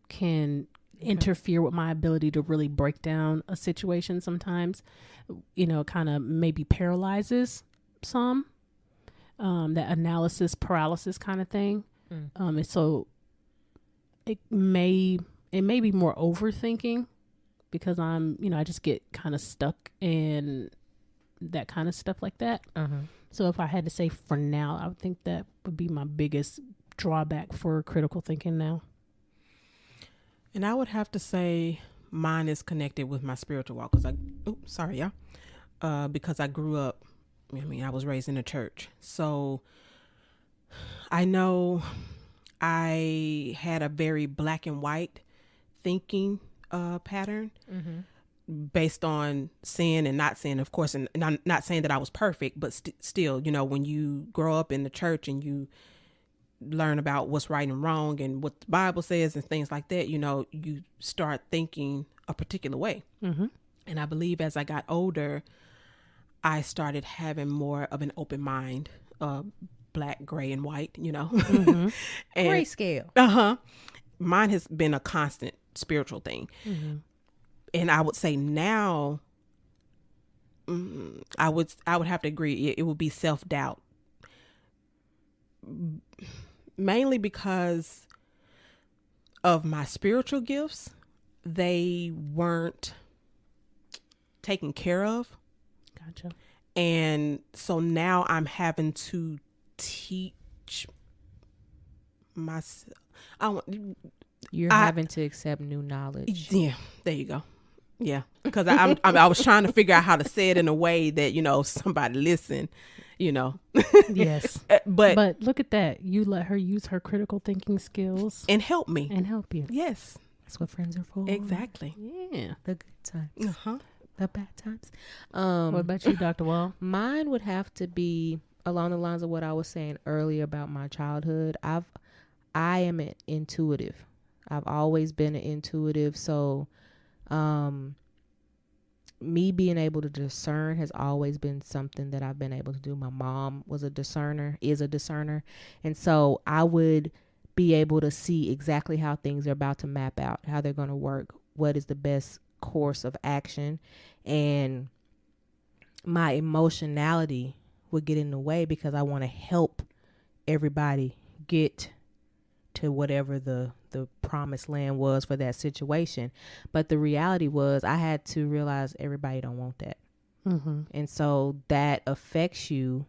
S1: can interfere with my ability to really break down a situation sometimes, you know, kind of maybe paralyzes some, that analysis paralysis kind of thing. And so it may be more overthinking because I just get kind of stuck in that kind of stuff like that. So if I had to say for now, I would think that would be my biggest drawback for critical thinking now.
S2: And I would have to say mine is connected with my spiritual walk because because I grew up, I was raised in a church. So I know I had a very black and white thinking pattern based on sin and not sin, of course. And I'm not saying that I was perfect, but still, you know, when you grow up in the church and you learn about what's right and wrong and what the Bible says and things like that, you know, you start thinking a particular way. And I believe as I got older, I started having more of an open mind, black, gray, and white, you know.
S3: Grayscale.
S2: Mine has been a constant spiritual thing. And I would say now, I would have to agree, it would be self-doubt. Mainly because of my spiritual gifts, they weren't taken care of.
S1: Gotcha.
S2: And so now I'm having to teach myself.
S3: You're having to accept new knowledge.
S2: Yeah, there you go. Yeah, because I was trying to figure out how to say it in a way that, you know, somebody listen, you know.
S1: Yes.
S2: But
S1: look at that. You let her use her critical thinking skills
S2: and help me.
S1: and help you.
S2: Yes.
S3: That's what friends are for.
S2: Exactly.
S3: Yeah, the good times.
S2: Uh-huh.
S3: The bad times.
S1: What about you, Dr. Wall?
S3: Mine would have to be along the lines of what I was saying earlier about my childhood. I am an intuitive. I've always been an intuitive. So, me being able to discern has always been something that I've been able to do. My mom was a discerner, is a discerner. And so I would be able to see exactly how things are about to map out, how they're going to work, what is the best course of action. And my emotionality would get in the way because I want to help everybody get to whatever the promised land was for that situation. But the reality was I had to realize everybody don't want that.
S1: Mm-hmm.
S3: And so that affects you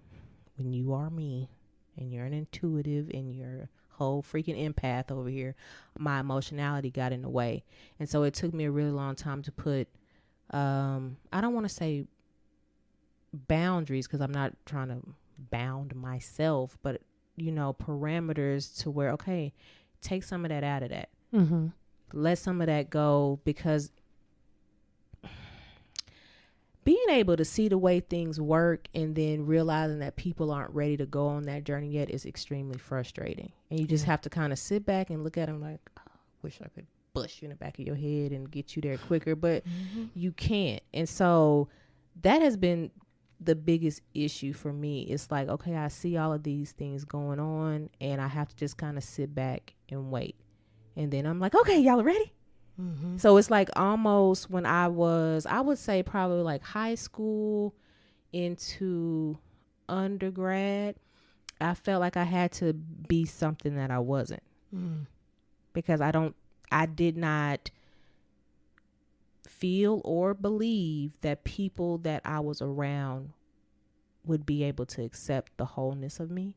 S3: when you are me and you're an intuitive and you're a whole freaking empath over here. My emotionality got in the way. And so it took me a really long time to put, I don't want to say boundaries because I'm not trying to bound myself, but parameters to where, okay, take some of that out of that.
S1: Mm-hmm.
S3: Let some of that go, because being able to see the way things work and then realizing that people aren't ready to go on that journey yet is extremely frustrating. And you just have to kind of sit back and look at them like, oh, wish I could bust you in the back of your head and get you there quicker, but you can't. And so that has been the biggest issue for me. It's like, okay, I see all of these things going on and I have to just kind of sit back and wait. And then I'm like, okay, y'all ready? Mm-hmm. So it's like almost when I would say probably like high school into undergrad, I felt like I had to be something that I wasn't. Because I did not feel or believe that people that I was around would be able to accept the wholeness of me.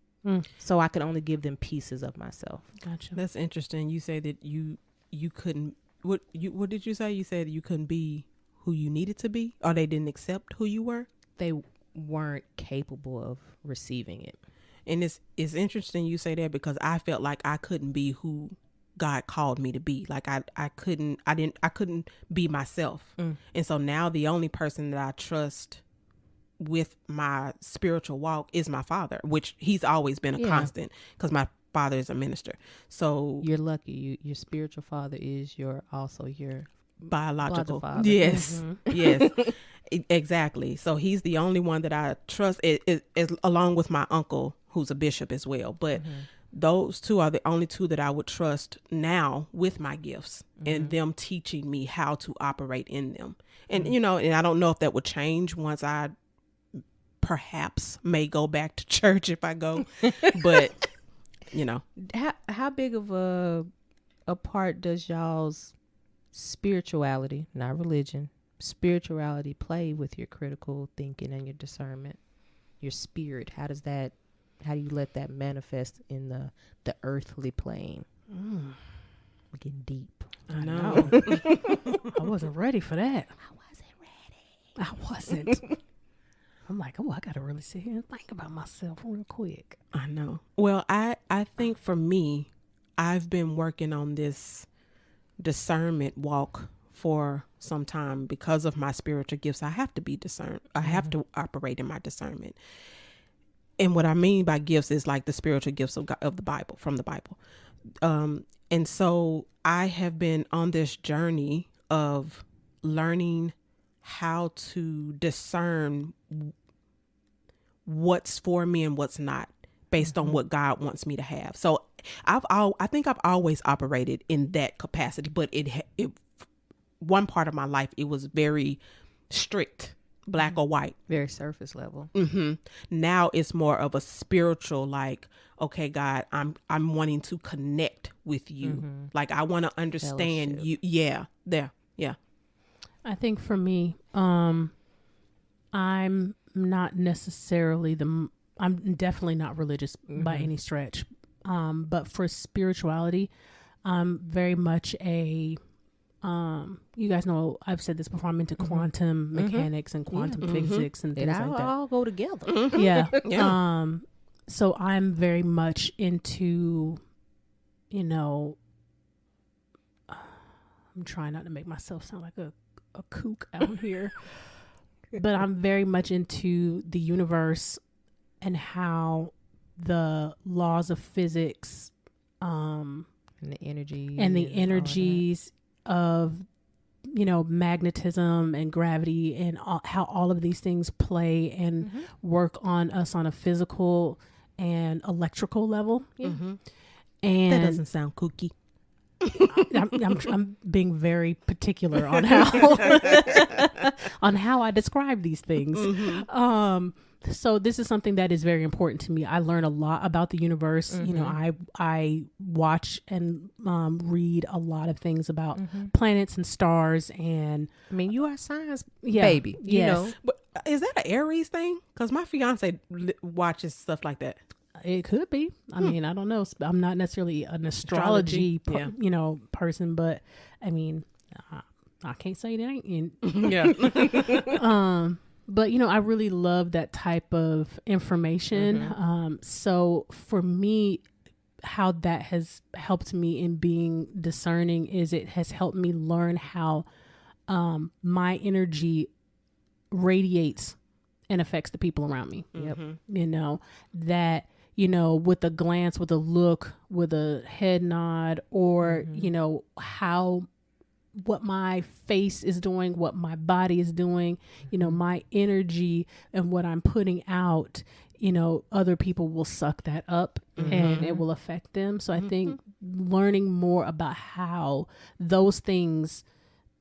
S3: So I could only give them pieces of myself.
S1: Gotcha.
S2: That's interesting. You say that you couldn't. What did you say? You said you couldn't be who you needed to be, or they didn't accept who you were.
S3: They weren't capable of receiving it.
S2: And it's interesting you say that, because I felt like I couldn't be who God called me to be. Like I couldn't be myself. And so now the only person that I trust with my spiritual walk is my father, which he's always been a constant, because my father is a minister. So
S3: you're lucky. Your spiritual father is also your
S2: biological
S3: father.
S2: Yes. Yes. Exactly. So he's the only one that I trust, it, along with my uncle, who's a bishop as well. But those two are the only two that I would trust now with my gifts and them teaching me how to operate in them. And, and I don't know if that would change once I perhaps may go back to church if I go, but
S3: How big of a part does y'all's spirituality, not religion, spirituality play with your critical thinking and your discernment, your spirit? How do you let that manifest in the earthly plane? We're getting deep.
S1: I know. I wasn't ready for that. I wasn't. I'm like, I got to really sit here and think about myself real quick.
S2: I know. Well, I think for me, I've been working on this discernment walk for some time because of my spiritual gifts. I have to be discerned. I have to operate in my discernment. And what I mean by gifts is like the spiritual gifts of God, of the Bible, from the Bible. And so I have been on this journey of learning how to discern what's for me and what's not, based on what God wants me to have. So I think I've always operated in that capacity, but it one part of my life, it was very strict, black or white,
S3: very surface level.
S2: Now it's more of a spiritual, like, okay, God, I'm wanting to connect with you. Like I want to understand you. Yeah.
S1: I think for me, I'm not necessarily I'm definitely not religious by any stretch. But for spirituality, I'm very much you guys know, I've said this before, I'm into quantum mechanics and quantum physics and things like that.
S3: All go together.
S1: Yeah. So I'm very much into, I'm trying not to make myself sound like a kook out here, but I'm very much into the universe and how the laws of physics,
S3: And the energy.
S1: and the
S3: all of that.
S1: energies of, you know, magnetism and gravity and how all of these things play and work on us on a physical and electrical level.
S3: Yeah.
S1: And
S2: That doesn't sound kooky.
S1: I'm being very particular on how on how I describe these things. So this is something that is very important to me. I learn a lot about the universe. You know, I watch and read a lot of things about planets and stars, and
S3: I mean, you are a science
S1: yeah,
S3: baby. You
S1: yes.
S3: know,
S2: But is that an Aries thing? Because my fiance watches stuff like that.
S1: It could be. I mean, I don't know. I'm not necessarily an astrology,
S2: Yeah.
S1: you know, person, but I mean, I can't say it ain't.
S2: Yeah.
S1: But you know, I really love that type of information. So for me, how that has helped me in being discerning is it has helped me learn how my energy radiates and affects the people around me. You know, that, you know, with a glance, with a look, with a head nod, or, you know, what my face is doing, what my body is doing, you know, my energy and what I'm putting out, you know, other people will suck that up and it will affect them. So I think learning more about how those things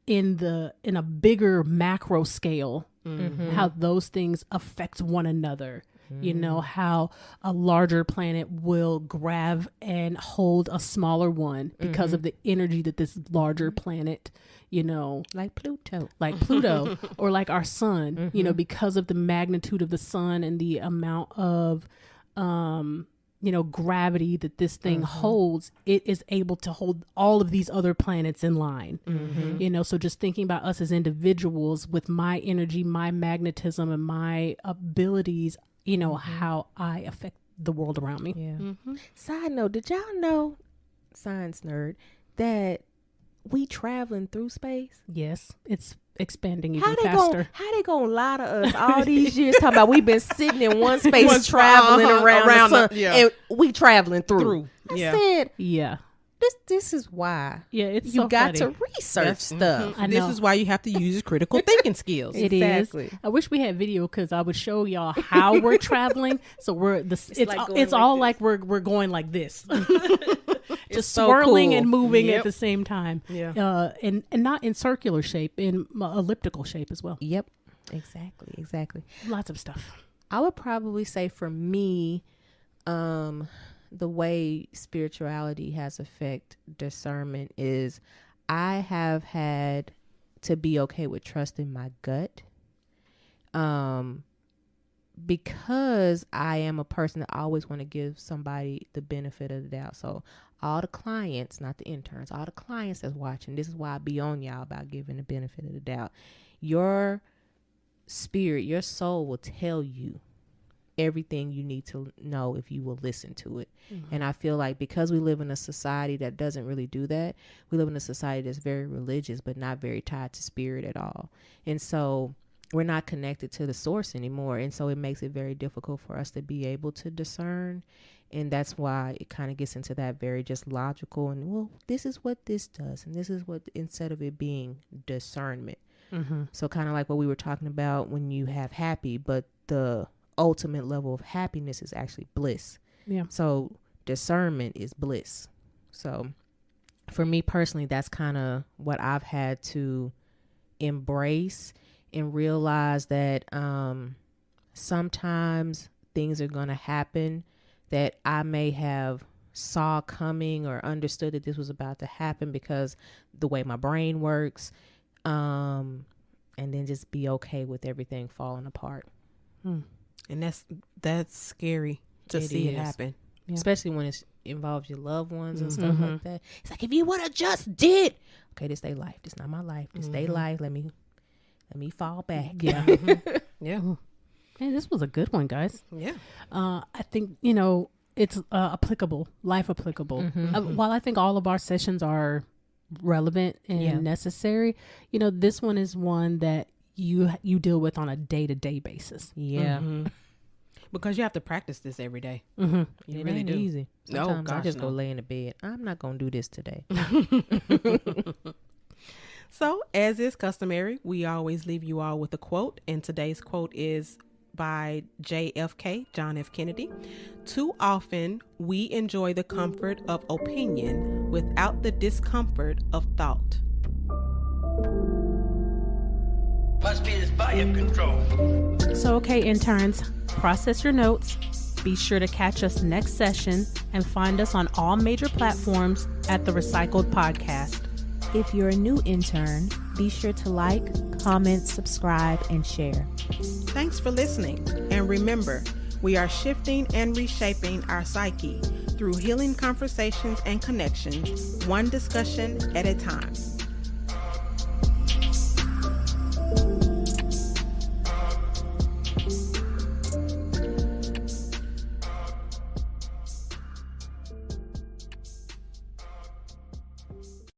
S1: in a bigger macro scale, how those things affect one another. You know, how a larger planet will grab and hold a smaller one because of the energy that this larger planet, you know,
S3: like Pluto.
S1: or like our sun, you know, because of the magnitude of the sun and the amount of, you know, gravity that this thing holds, it is able to hold all of these other planets in line. You know, so just thinking about us as individuals with my energy, my magnetism, and my abilities, you know, how I affect the world around me.
S3: Yeah. Side note, did y'all know, science nerd, that we traveling through space?
S1: Yes, it's expanding even faster.
S3: How they gonna lie to us all these years talking about we've been sitting in one space
S2: One
S3: traveling around the sun,
S2: yeah.
S3: and we traveling through. I
S2: Yeah.
S3: said,
S1: Yeah.
S3: this is why
S1: Yeah, it's
S3: you
S1: so
S3: got
S1: funny.
S3: to research stuff.
S1: I
S2: This
S1: know.
S2: is why you have to use your critical thinking skills.
S1: It
S3: Exactly.
S1: is. I wish we had video because I would show y'all how we're traveling. So it's
S3: like going
S1: it's
S3: like
S1: all
S3: this.
S1: like we're going like this, just
S3: so
S1: swirling
S3: cool.
S1: and moving
S2: Yep.
S1: at the same time.
S2: Yeah.
S1: And not in circular shape, in elliptical shape as well.
S3: Yep. Exactly.
S1: Lots of stuff.
S3: I would probably say for me, the way spirituality has affected discernment is I have had to be okay with trusting my gut. Because I am a person that always want to give somebody the benefit of the doubt. So all the clients, not the interns, all the clients that's watching, this is why I be on y'all about giving the benefit of the doubt. Your spirit, your soul will tell you everything you need to know if you will listen to it. And I feel like because we live in a society that doesn't really do that, we live in a society that's very religious but not very tied to spirit at all. And so we're not connected to the source anymore. And so it makes it very difficult for us to be able to discern. And that's why it kind of gets into that very just logical and, well, this is what this does. And this is what, instead of it being discernment. So kind of like what we were talking about when you have happy, but the ultimate level of happiness is actually bliss.
S1: Yeah.
S3: So discernment is bliss. So for me personally, that's kind of what I've had to embrace and realize that sometimes things are going to happen that I may have saw coming or understood that this was about to happen because the way my brain works, and then just be okay with everything falling apart.
S2: And that's scary to
S3: It
S2: see it
S3: is.
S2: happen.
S1: Yeah.
S3: Especially when it involves your loved ones and stuff like that. It's like, if you would have just did, okay, this their life. This not my life. This their life. Let me fall back.
S1: Yeah.
S2: Yeah.
S1: Man, this was a good one, guys.
S2: Yeah.
S1: I think, you know, it's applicable, life applicable. While I think all of our sessions are relevant and
S3: Yeah.
S1: necessary. You know, this one is one that you deal with on a day-to-day basis.
S3: Yeah.
S2: Mhm. Because you have to practice this every day.
S1: Mm-hmm.
S2: You
S3: It
S2: really
S3: ain't
S2: do.
S3: easy.
S2: No,
S3: Sometimes I
S2: gosh,
S3: just
S2: no.
S3: go lay in the bed. I'm not going to do this today.
S2: So, as is customary, we always leave you all with a quote. And today's quote is by JFK, John F. Kennedy. Too often, we enjoy the comfort of opinion without the discomfort of thought.
S5: Must be this volume control.
S1: So, okay, interns, process your notes. Be sure to catch us next session and find us on all major platforms at The Recycled Podcast.
S4: If you're a new intern, be sure to like, comment, subscribe, and share.
S2: Thanks for listening. And remember, we are shifting and reshaping our psyche through healing conversations and connections, one discussion at a time.